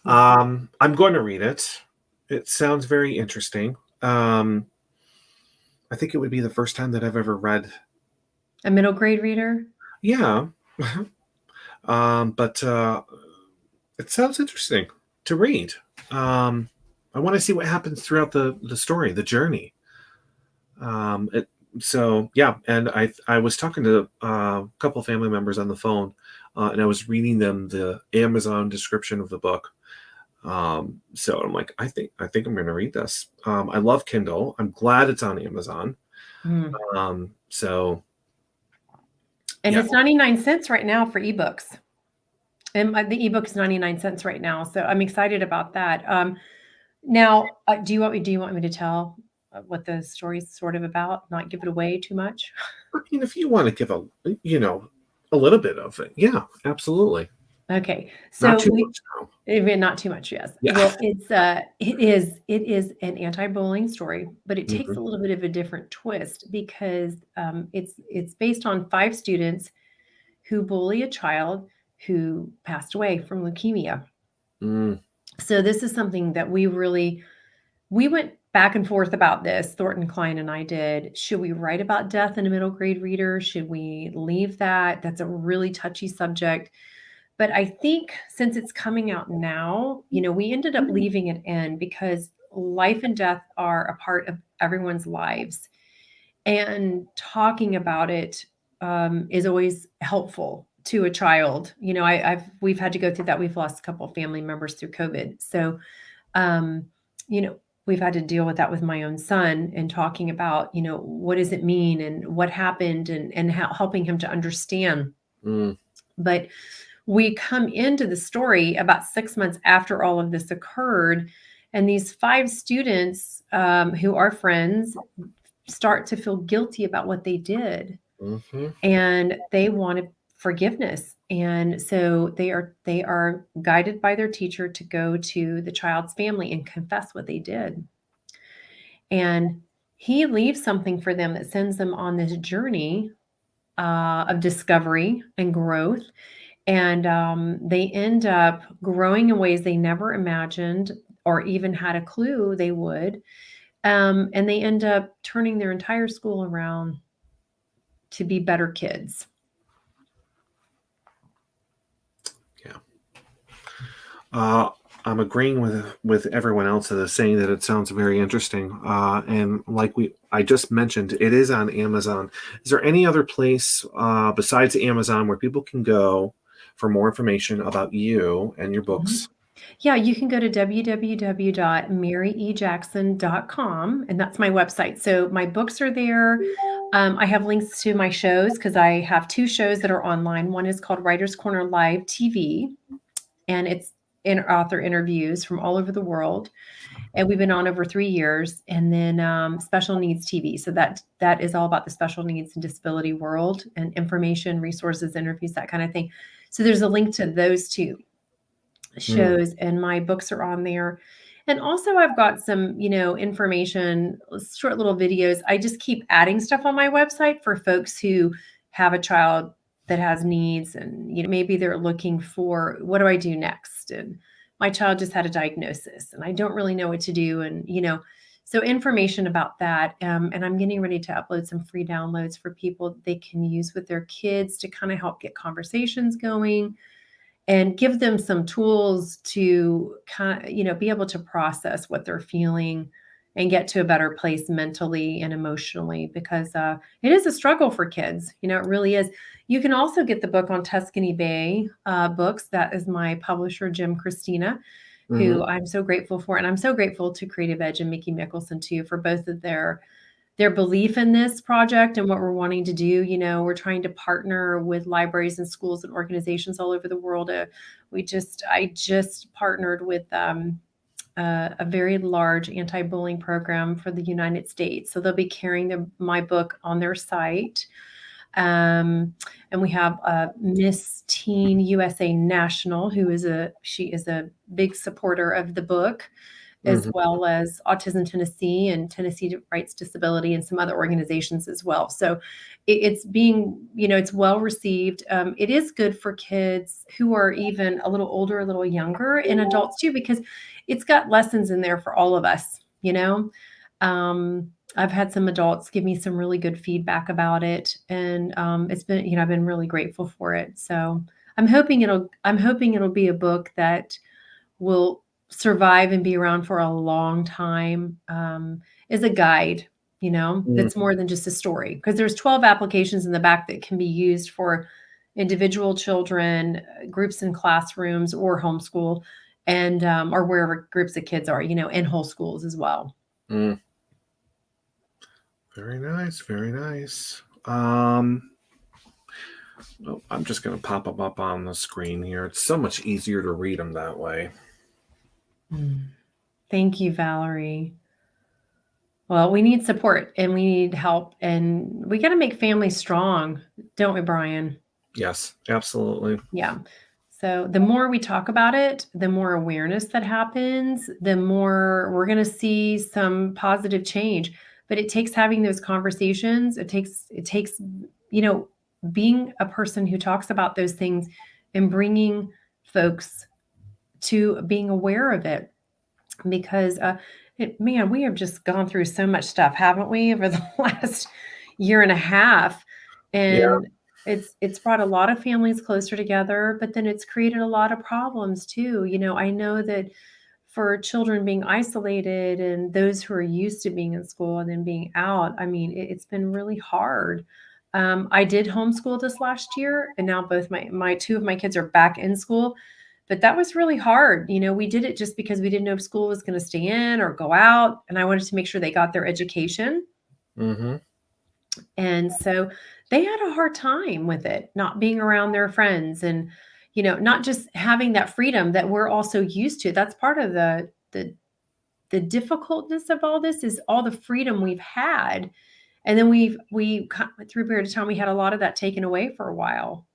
I'm going to read it. It sounds very interesting. I think it would be the first time that I've ever read a middle grade reader. Yeah, but it sounds interesting to read. I want to see what happens throughout the story, the journey. So yeah, and I was talking to a couple of family members on the phone, and I was reading them the Amazon description of the book. So I'm like, I think I'm going to read this. I love Kindle. I'm glad it's on Amazon. So. And it's 99 cents right now for ebooks. And the ebook is 99 cents right now. So I'm excited about that. Now, do you want me to tell what the story's sort of about? Not give it away too much? I mean, if you want to give a little bit of it. Yeah, absolutely. Okay. So not too much now. Not too much, yes. Yeah. Well, it is an anti-bullying story, but it takes a little bit of a different twist because it's based on 5 students who bully a child who passed away from leukemia. So this is something that we went back and forth about this. Thornton Klein and I did. Should we write about death in a middle grade reader? Should we leave that? That's a really touchy subject. But I think since it's coming out now, we ended up leaving it in because life and death are a part of everyone's lives. And talking about it is always helpful to a child. We've had to go through that. We've lost a couple of family members through COVID. So, we've had to deal with that with my own son and talking about, what does it mean and what happened and helping him to understand. But we come into the story about 6 months after all of this occurred. And these 5 students who are friends start to feel guilty about what they did. And they wanted forgiveness. And so they are guided by their teacher to go to the child's family and confess what they did. And he leaves something for them that sends them on this journey of discovery and growth. And they end up growing in ways they never imagined or even had a clue they would. And they end up turning their entire school around to be better kids. Yeah. I'm agreeing with everyone else that is saying that it sounds very interesting. And like I just mentioned, it is on Amazon. Is there any other place besides Amazon where people can go for more information about you and your books? Yeah, you can go to www.maryejackson.com, and that's my website. So my books are there. I have links to my shows because I have two shows that are online. One is called Writers Corner Live TV, and it's in author interviews from all over the world. And we've been on over 3 years. And then Special Needs TV. So that is all about the special needs and disability world and information, resources, interviews, that kind of thing. So there's a link to those two shows, and my books are on there. And also I've got some, information, short little videos. I just keep adding stuff on my website for folks who have a child that has needs, and maybe they're looking for, what do I do next? And my child just had a diagnosis and I don't really know what to do. And so information about that. And I'm getting ready to upload some free downloads for people that they can use with their kids to kind of help get conversations going and give them some tools to kind of, be able to process what they're feeling and get to a better place mentally and emotionally, because it is a struggle for kids. It really is. You can also get the book on Tuscany Bay Books. That is my publisher, Jim Christina, who I'm so grateful for. And I'm so grateful to Creative Edge and Mickey Mickelson too, for both of their belief in this project and what we're wanting to do. We're trying to partner with libraries and schools and organizations all over the world. I just partnered with a very large anti-bullying program for the United States. So they'll be carrying my book on their site. And we have Miss Teen USA National, she is a big supporter of the book, as well as Autism Tennessee and Tennessee Rights Disability and some other organizations as well. So it's being, it's well received. It is good for kids who are even a little older, a little younger, and adults too, because it's got lessons in there for all of us. I've had some adults give me some really good feedback about it, and it's been, I've been really grateful for it. So I'm hoping it'll be a book that will survive and be around for a long time, as a guide, that's more than just a story, because there's 12 applications in the back that can be used for individual children, groups in classrooms or homeschool, and or wherever groups of kids are, in whole schools as well. Very nice. Very nice. I'm just going to pop them up on the screen here. It's so much easier to read them that way. Thank you, Valerie. Well, we need support and we need help, and we got to make families strong, don't we, Brian? Yes, absolutely. Yeah. So the more we talk about it, the more awareness that happens, the more we're going to see some positive change. But it takes having those conversations. It takes, being a person who talks about those things and bringing folks to being aware of it, because man, we have just gone through so much stuff, haven't we, over the last year and a half? And it's brought a lot of families closer together, but then it's created a lot of problems too. I know that for children being isolated and those who are used to being in school and then being out, I mean, it's been really hard. I did homeschool this last year, and now both my two of my kids are back in school. But that was really hard. We did it just because we didn't know if school was going to stay in or go out. And I wanted to make sure they got their education. And so they had a hard time with it, not being around their friends and, not just having that freedom that we're also used to. That's part of the difficultness of all this, is all the freedom we've had. And then we through a period of time, we had a lot of that taken away for a while.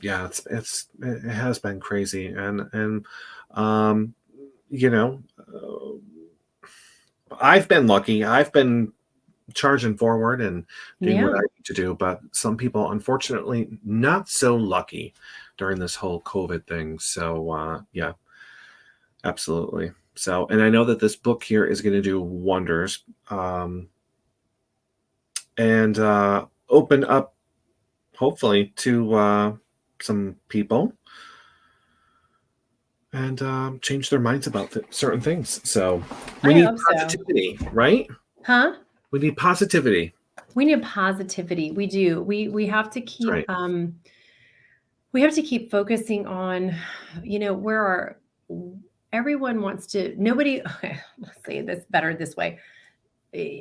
Yeah, it has been crazy, and I've been lucky. I've been charging forward and doing what I need to do, but some people, unfortunately, not so lucky during this whole COVID thing. So yeah, absolutely. So, and I know that this book here is going to do wonders, and open up, hopefully, to some people and change their minds about certain things. So we I need hope so. positivity, right? Huh? We need positivity. We need positivity. We do. We have to That's keep right. we have to keep focusing on, where everyone wants to, nobody, okay, let's say this better this way.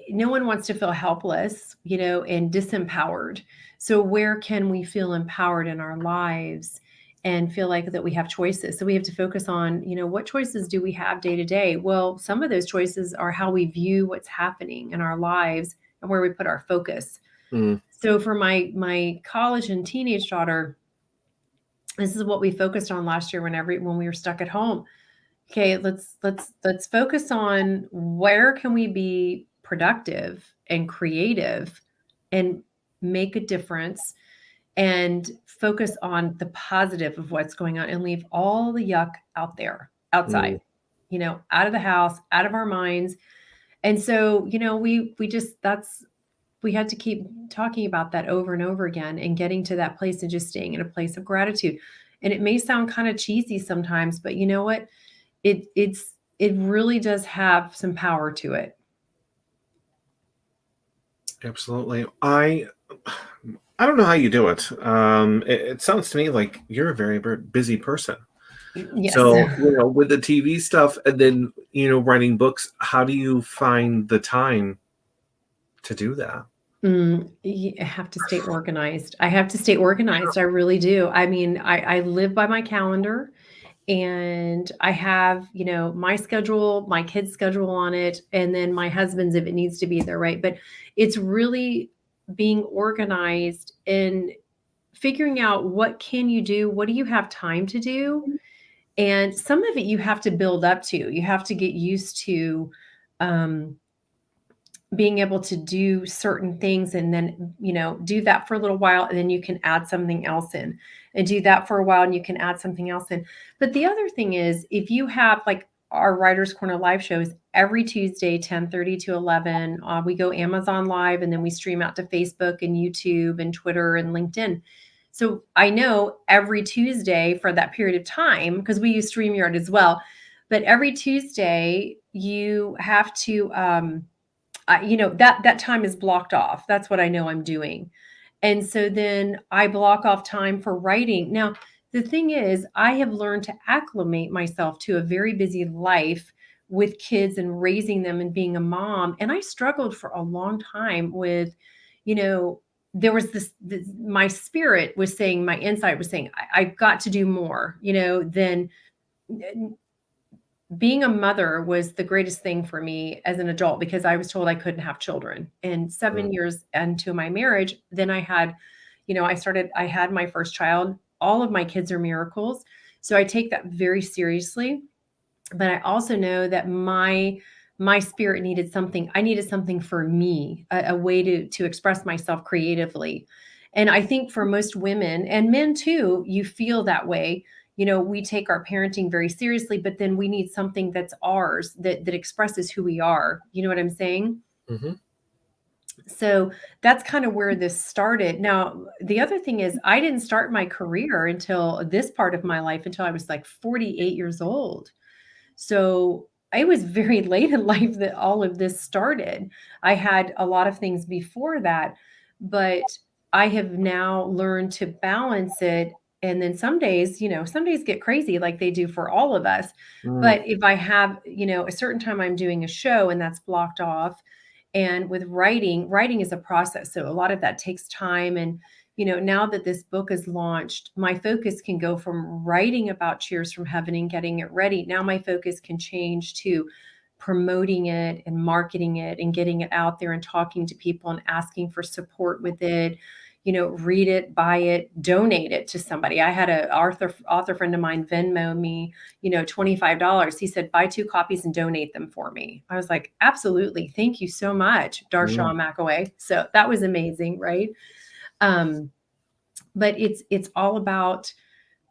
No one wants to feel helpless, and disempowered. So where can we feel empowered in our lives and feel like that we have choices? So we have to focus on, what choices do we have day to day? Well, some of those choices are how we view what's happening in our lives and where we put our focus. Mm. So for my college and teenage daughter, this is what we focused on last year when we were stuck at home. Okay, let's focus on where can we be productive and creative and make a difference, and focus on the positive of what's going on and leave all the yuck out there, outside, Mm. out of the house, out of our minds. And so, we just we had to keep talking about that over and over again and getting to that place and just staying in a place of gratitude. And it may sound kind of cheesy sometimes, but you know what? It really does have some power to it. Absolutely. I don't know how you do it. It sounds to me like you're a very, very busy person. Yes. So, with the TV stuff and then, writing books, how do you find the time to do that? I have to stay organized. I have to stay organized. I really do. I mean, I live by my calendar, and I have, my schedule, my kids' schedule on it, and then my husband's if it needs to be there, right? But it's really being organized and figuring out what can you do, what do you have time to do, and some of it you have to build up to. You have to get used to um, being able to do certain things, and then, do that for a little while, and then you can add something else in, and do that for a while and you can add something else in. But the other thing is, if you have like our Writers Corner live shows every Tuesday, 10:30 to 11, we go Amazon live, and then we stream out to Facebook and YouTube and Twitter and LinkedIn. So I know every Tuesday for that period of time, because we use StreamYard as well, but every Tuesday you have to that time is blocked off. That's what I know I'm doing. And so then I block off time for writing. Now, the thing is, I have learned to acclimate myself to a very busy life with kids and raising them and being a mom. And I struggled for a long time with, there was my spirit was saying, my inside was saying, I've got to do more, than being a mother was the greatest thing for me as an adult, because I was told I couldn't have children. And 7 years into my marriage, then I had, I had my first child. All of my kids are miracles. So I take that very seriously. But I also know that my spirit needed something. I needed something for me, a way to express myself creatively. And I think for most women and men too, you feel that way. We take our parenting very seriously, but then we need something that's ours, that expresses who we are. You know what I'm saying? Mm-hmm. So that's kind of where this started. Now, the other thing is, I didn't start my career until this part of my life until I was like 48 years old. So I was very late in life that all of this started. I had a lot of things before that, but I have now learned to balance it. And then some days, some days get crazy like they do for all of us. Mm. But if I have, a certain time I'm doing a show and that's blocked off, and with writing is a process. So a lot of that takes time. And, now that this book is launched, my focus can go from writing about Cheers from Heaven and getting it ready. Now my focus can change to promoting it and marketing it and getting it out there and talking to people and asking for support with it. Read it, buy it, donate it to somebody. I had an author friend of mine Venmo me, $25. He said, buy 2 copies and donate them for me. I was like, absolutely. Thank you so much, Darshawn McAway. So that was amazing. Right. But it's all about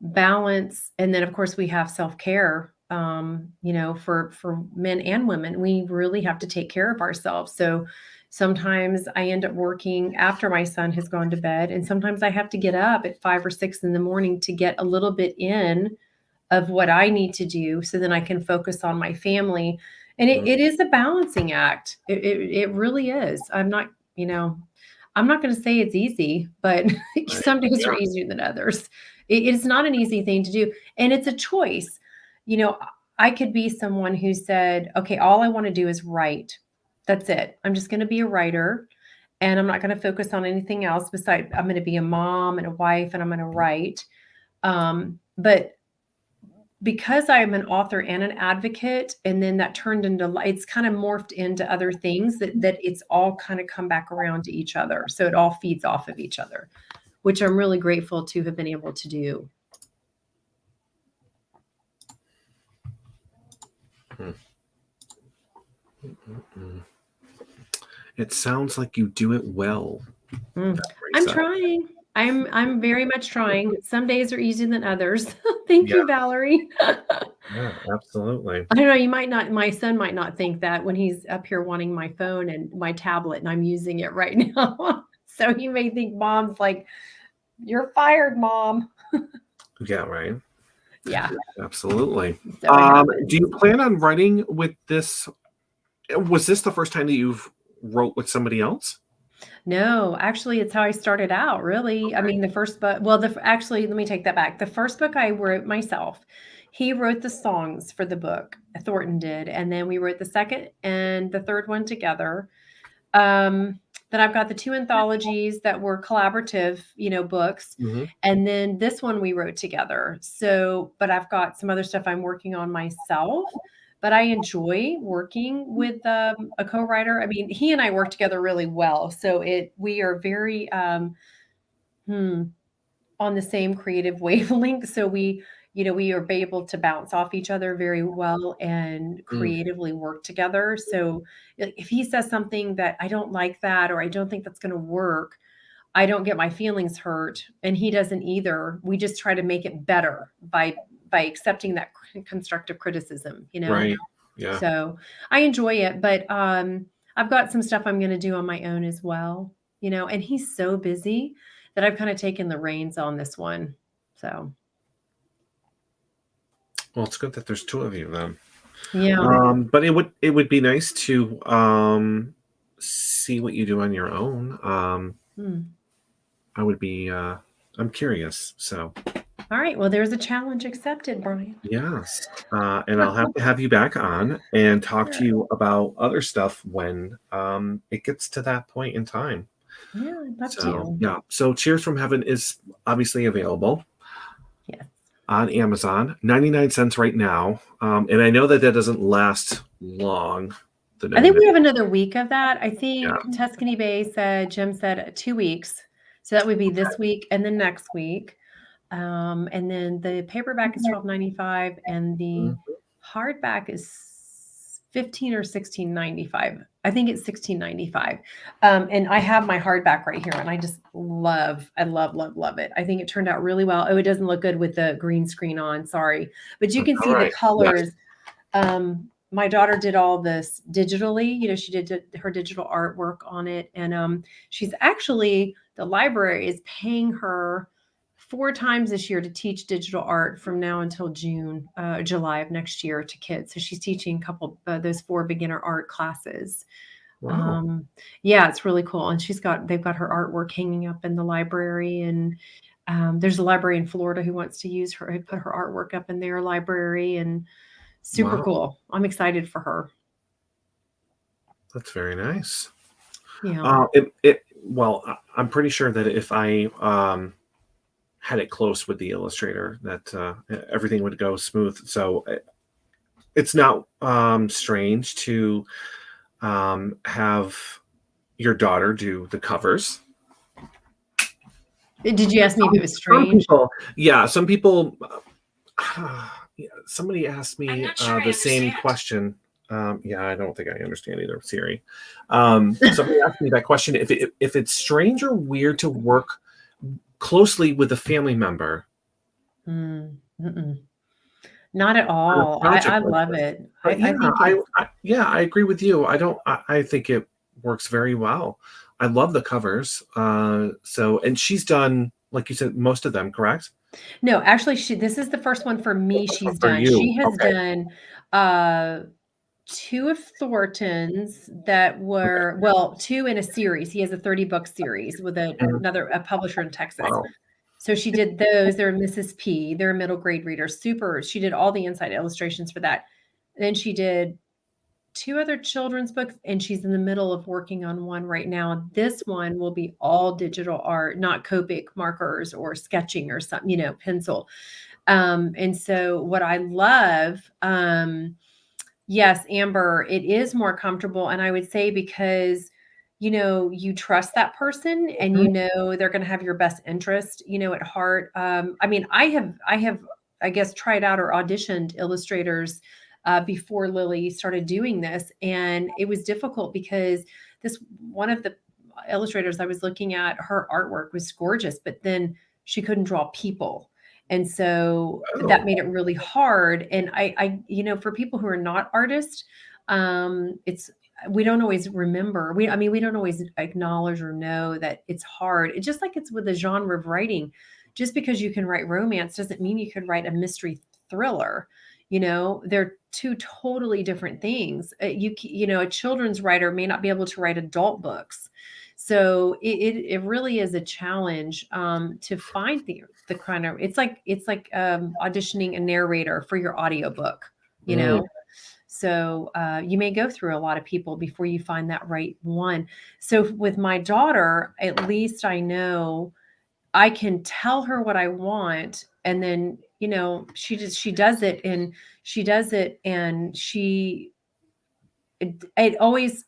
balance. And then of course we have self-care, for men and women. We really have to take care of ourselves. So sometimes I end up working after my son has gone to bed, and sometimes I have to get up at 5 or 6 in the morning to get a little bit in of what I need to do so then I can focus on my family. And it is a balancing act. It really is. I'm not, I'm not going to say it's easy, but some days are easier than others. It's not an easy thing to do. And it's a choice. I could be someone who said, okay, all I want to do is write. That's it. I'm just going to be a writer and I'm not going to focus on anything else besides I'm going to be a mom and a wife and I'm going to write. But because I'm an author and an advocate, and then that turned into, it's kind of morphed into other things that it's all kind of come back around to each other. So it all feeds off of each other, which I'm really grateful to have been able to do. It sounds like you do it well. I'm trying. I'm very much trying. Some days are easier than others. Thank you, Valerie. Yeah, absolutely. I don't know. My son might not think that when he's up here wanting my phone and my tablet and I'm using it right now. So he may think mom's like, you're fired, mom. Yeah, right. Yeah. Absolutely. So do you plan on writing with this? Was this the first time that you've wrote with somebody else? No, actually, it's how I started out, really. Okay. I mean, the first book, actually, let me take that back. The first book I wrote myself. He wrote the songs for the book, Thornton did. And then we wrote the second and the third one together. Then I've got the 2 anthologies that were collaborative, books. Mm-hmm. And then this one we wrote together. So, but I've got some other stuff I'm working on myself. But I enjoy working with a co-writer. I mean, he and I work together really well. So we are very on the same creative wavelength. So we are able to bounce off each other very well and creatively work together. So if he says something that I don't like that, or I don't think that's going to work, I don't get my feelings hurt and he doesn't either. We just try to make it better by accepting that constructive criticism, Right. Yeah. So I enjoy it, but I've got some stuff I'm going to do on my own as well, and he's so busy that I've kind of taken the reins on this one. So. Well, it's good that there's 2 of you then. Yeah. But it would be nice to see what you do on your own. I would be I'm curious. So. All right. Well, there's a challenge accepted, Brian. Yes. And I'll have to have you back on and talk to you about other stuff when it gets to that point in time. Yeah, I'd love to. Yeah. So Cheers from Heaven is obviously available. Yes. On Amazon, 99 cents right now. And I know that doesn't last long. I think we have another week of that. I think Tuscany Bay Jim said 2 weeks. So that would be this week and then next week. And then the paperback is $12.95 and the hardback is $15 or $16.95. I think it's $16.95. And I have my hardback right here and I just love it. I think it turned out really well. Oh, it doesn't look good with the green screen on. Sorry. But you can see the colors. Yes. My daughter did all this digitally. She did her digital artwork on it. And she's actually, the library is paying her 4 times this year to teach digital art from now until July of next year to kids. So she's teaching a couple those 4 beginner art classes. Wow. Yeah, it's really cool. And they've got her artwork hanging up in the library. And there's a library in Florida who wants to put her artwork up in their library, and super cool. I'm excited for her. That's very nice. Yeah. Well, I'm pretty sure that if I had it close with the illustrator, that everything would go smooth. So it's not strange to have your daughter do the covers. Did you ask me if it was strange? Some people. Somebody asked me the same question. I don't think I understand either, Siri. Somebody asked me that question: if it's strange or weird to work closely with a family member. Not at all. I love it. I agree with you. I think it works very well. I love the covers. And she's done, like you said, most of them, correct? No, actually, this is the first one for me This one she's for done. you. She has Okay. done, 2 of Thornton's that Okay. were well, 2 in a series. He has a 30-book series with Mhm. a publisher in Texas. Wow. So she did those. They're Mrs. P. They're middle grade readers. Super. She did all the inside illustrations for that. Then she did 2 other children's books, and she's in the middle of working on one right now. This one will be all digital art, not Copic markers or sketching or something, pencil. And so what I love, yes, Amber, it is more comfortable. And I would say because, you trust that person and Mhm. they're going to have your best interest, at heart. I mean, I have, I guess, tried out or auditioned illustrators before Lily started doing this. And it was difficult because one of the illustrators I was looking at, her artwork was gorgeous, but then she couldn't draw people. And so that Oh. made it really hard. And for people who are not artists, it's we don't always remember. We don't always acknowledge or know that it's hard. It's just like it's with the genre of writing. Just because you can write romance doesn't mean you could write a mystery thriller. They're two totally different things. A children's writer may not be able to write adult books. So it really is a challenge to find the kind of it's like auditioning a narrator for your audiobook, you Mm. know. So you may go through a lot of people before you find that right one. So with my daughter, at least I know I can tell her what I want, and then she does it, and it always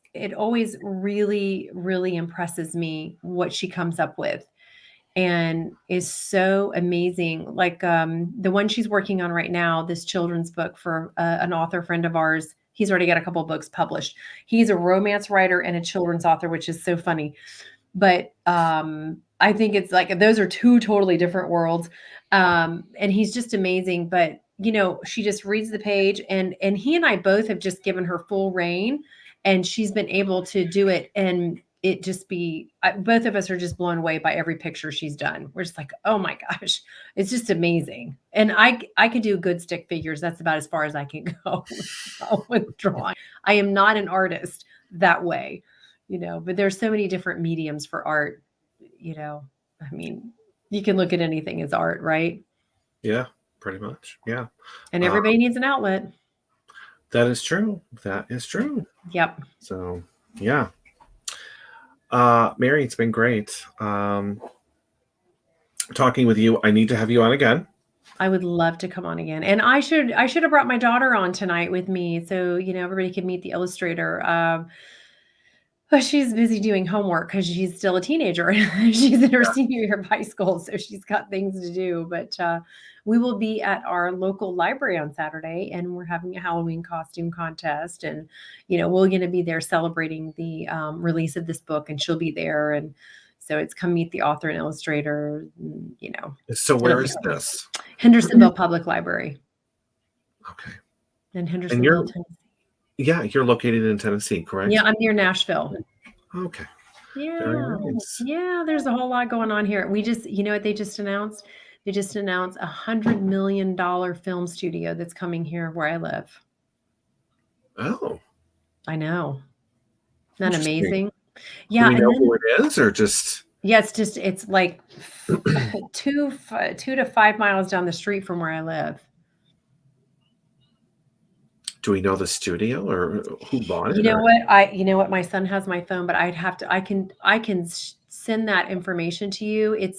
really really impresses me what she comes up with, and is so amazing. Like the one she's working on right now, this children's book for an author friend of ours. He's already got a couple books published. He's a romance writer and a children's author, which is so funny. But I think it's like those are two totally different worlds. And he's just amazing. But she just reads the page, and he and I both have just given her full reign, and she's been able to do it. And it just both of us are just blown away by every picture she's done. We're just like, oh my gosh, it's just amazing. And I can do good stick figures. That's about as far as I can go with drawing. I am not an artist that way, but there's so many different mediums for art. I mean, you can look at anything as art, right? Yeah, pretty much. Yeah. And Uh, everybody needs an outlet. that is true. That is true. Yep. So, yeah. Mary, it's been great talking with you. I need to have you on again. I would love to come on again. And I should have brought my daughter on tonight with me so, everybody could meet the illustrator. But she's busy doing homework because she's still a teenager. She's in her senior year of high school, so she's got things to do. But we will be at our local library on Saturday, and we're having a Halloween costume contest. And, we're going to be there celebrating the release of this book, and she'll be there. And so it's come meet the author and illustrator, So, it'll where be is fun. this? Hendersonville Public Library Okay. in And Hendersonville, Tennessee. you're located in Tennessee, correct? Yeah, I'm near Nashville. Okay. Yeah. Very nice. Yeah, there's a whole lot going on here. We just, what they just announced? They just announced $100 million film studio that's coming here where I live. Oh. I know. Isn't that Interesting. amazing? Do Yeah. we And know then, who it is, or just? yeah, it's like 2 to 5 miles down the street from where I live. Do we know the studio or who bought it? You know what? My son has my phone, but I can send that information to you. It's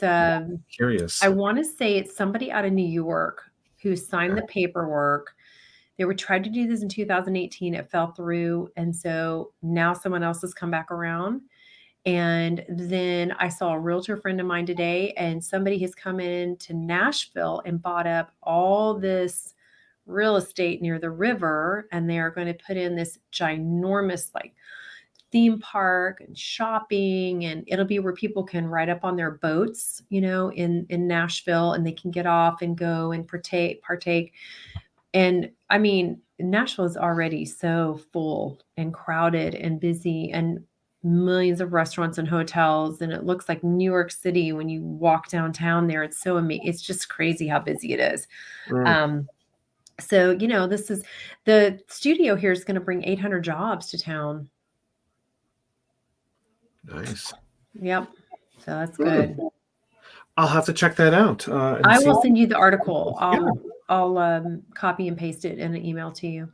Curious. I want to say it's somebody out of New York who signed the Okay. paperwork. They were tried to do this in 2018. It fell through. And so now someone else has come back around. And then I saw a realtor friend of mine today, and somebody has come in to Nashville and bought up all this real estate near the river. And they are going to put in this ginormous, like, theme park and shopping, and it'll be where people can ride up on their boats, in Nashville, and they can get off and go and partake. And I mean, Nashville is already so full and crowded and busy, and millions of restaurants and hotels, and it looks like New York City when you walk downtown there. It's so amazing. It's just crazy how busy it is. Mm, So, this is the studio here is going to bring 800 jobs to town. nice. Yep. So that's Mm. good. I'll have to check that out. And I see. will send you the article. Yeah. I'll copy and paste it in an email to you.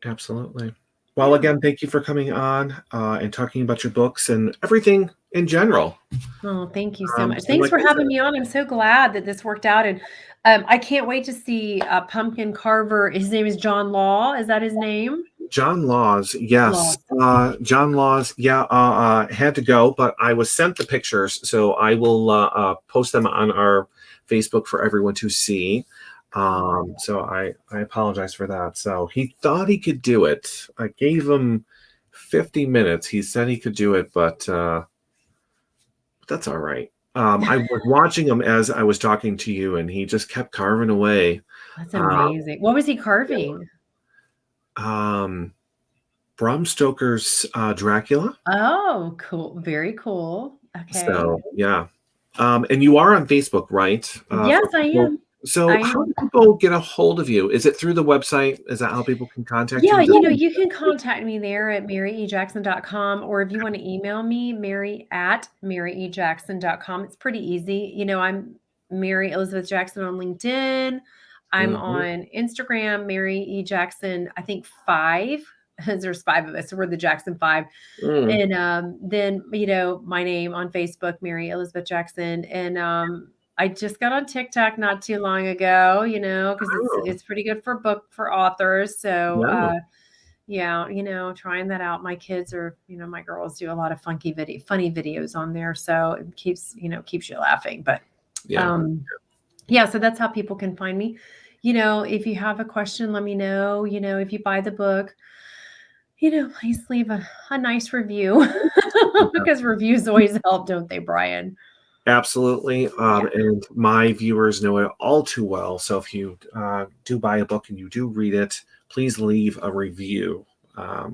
Absolutely. Well, Yeah. again, thank you for coming on and talking about your books and everything in general. Oh, thank you so much. So Thanks like for I having said, me on. I'm so glad that this worked out. And I can't wait to see Pumpkin Carver. His name is John Law. Is that his name? John Laws, yes. Laws. John Laws, yeah, had to go, but I was sent the pictures, so I will post them on our Facebook for everyone to see. So I apologize for that. So he thought he could do it. I gave him 50 minutes. He said he could do it, but that's all right. I was watching him as I was talking to you, and he just kept carving away. That's Um, amazing. What was he carving? Bram Stoker's Dracula. Oh, cool. Very cool. Okay. So yeah, and you are on Facebook, right? Yes, For I people. am. So I how am. do people get a hold of you? Is it through the website? Is that how people can contact Yeah, you? you can contact me there at maryejackson.com, or if you want to email me, mary@maryejackson.com. It's pretty easy. I'm Mary Elizabeth Jackson on LinkedIn. I'm Mhm. on Instagram, Mary E. Jackson, I think 5. There's 5 of us, so we're the Jackson 5. Mm. And then, my name on Facebook, Mary Elizabeth Jackson. And I just got on TikTok not too long ago, because Oh, it's pretty good for authors. So yeah, yeah, trying that out. My kids are, my girls do a lot of funny videos on there. So it keeps you laughing. But yeah, um yeah, so that's how people can find me. If you have a question, let me know. If you buy the book, please leave a nice review because reviews always help, don't they, Brian? absolutely. Yeah. And my viewers know it all too well. So if you do buy a book and you do read it, please leave a review. I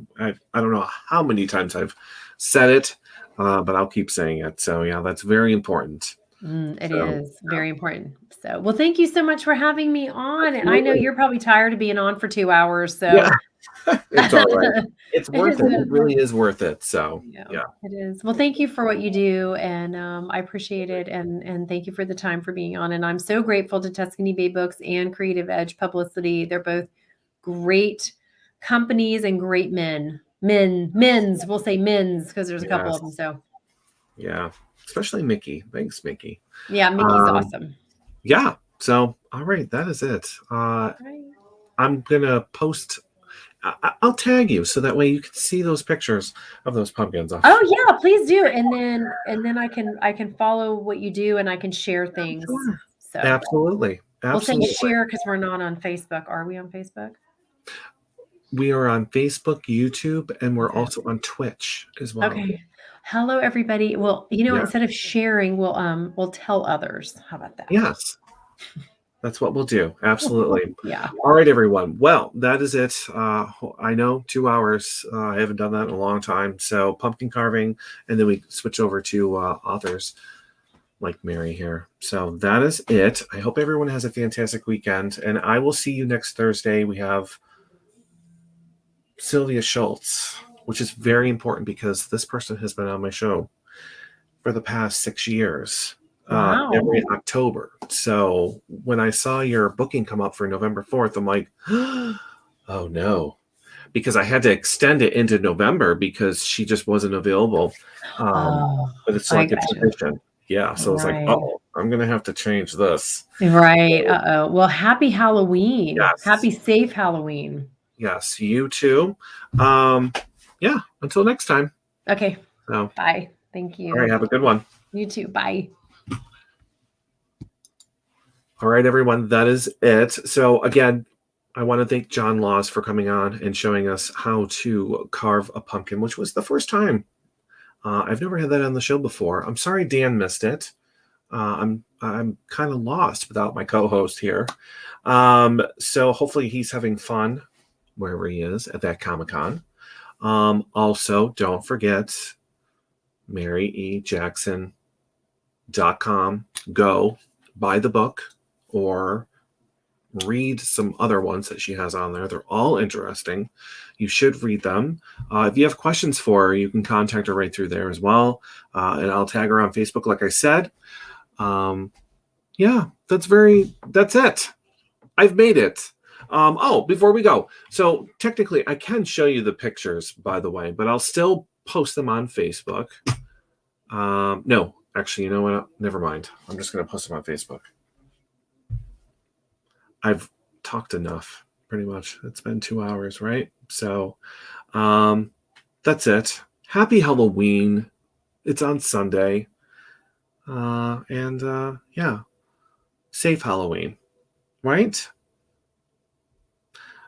don't know how many times I've said it, but I'll keep saying it. So yeah, that's very important. It So is very important. So, well, thank you so much for having me on. And I know absolutely. you're probably tired of being on for 2 hours. Yeah, So, it's all right. It's it worth has it. It been, really is worth it. So yeah, yeah, it is. Well, thank you for what you do. And I appreciate it. And thank you for the time for being on. And I'm so grateful to Tuscany Bay Books and Creative Edge Publicity. They're both great companies and great men's, we'll say men's because there's a couple of them. yes, So, yeah. Especially Mickey. Thanks, Mickey. yeah, Mickey's Um, awesome. yeah. So all right, that is it. Right. I'm gonna post. I'll tag you so that way you can see those pictures of those pumpkins. Oh yeah, please do. And then I can follow what you do and I can share things. Sure. So Absolutely. we'll say Absolutely. share because we're not on Facebook. Are we on Facebook? We are on Facebook, YouTube, and we're Okay. also on Twitch as well. Okay. Hello everybody. Well, Yeah. instead of sharing, we'll tell others. How about that? Yes. That's what we'll do. Absolutely. Yeah. All right, everyone. Well, that is it. I know 2 hours. I haven't done that in a long time. So pumpkin carving, and then we switch over to authors like Mary here. So that is it. I hope everyone has a fantastic weekend, and I will see you next Thursday. We have Sylvia Schultz, which is very important because this person has been on my show for the past 6 years, Wow. every October. So when I saw your booking come up for November 4th, I'm like, oh no, because I had to extend it into November because she just wasn't available. Oh, But it's I like a got you. tradition. Yeah. So it's like, Right. oh, I'm going to have to change this. Right. Uh-oh. Well, happy Halloween. Yes. Happy safe Halloween. Yes. You too. Yeah. Until next time. Okay. So, Bye. Thank all right. you. Have a good one. You too. Bye. All right, everyone, that is it. So again, I want to thank John Laws for coming on and showing us how to carve a pumpkin, which was the first time. I've never had that on the show before. I'm sorry Dan missed it. I'm kind of lost without my co-host here. So hopefully he's having fun wherever he is at that Comic-Con. Also, don't forget maryejackson.com. Go buy the book or read some other ones that she has on there. They're all interesting. You should read them. If you have questions for her, you can contact her right through there as well. And I'll tag her on Facebook, like I said. Yeah, that's it. I've made it. Before we go. So technically I can show you the pictures, by the way, but I'll still post them on Facebook. No, actually, you know what? Never mind. I'm just going to post them on Facebook. I've talked enough, pretty much. It's been 2 hours, right? So that's it. Happy Halloween. It's on Sunday. Yeah, safe Halloween, right?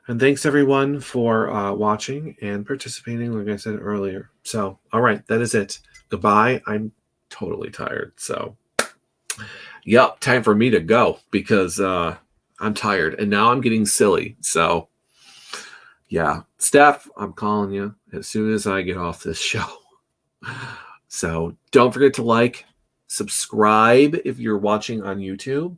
And thanks everyone for watching and participating, like I said earlier. So, all right, that is it. Goodbye. I'm totally tired. So, yep, time for me to go because I'm tired and now I'm getting silly. So, yeah, Steph, I'm calling you as soon as I get off this show. So don't forget to like, subscribe if you're watching on YouTube.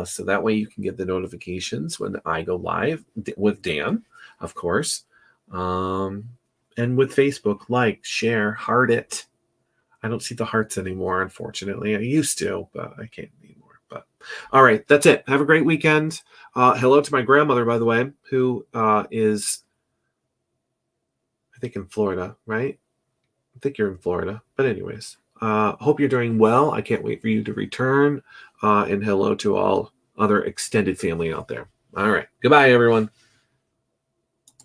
So that way you can get the notifications when I go live with Dan, of course. And with Facebook, like, share, heart it. I don't see the hearts anymore, unfortunately. I used to, but I can't anymore. But all right, that's it. Have a great weekend. Hello to my grandmother, by the way, who is, I think, in Florida, right? I think you're in Florida. But anyways, hope you're doing well. I can't wait for you to return. And hello to all other extended family out there. All right. Goodbye, everyone.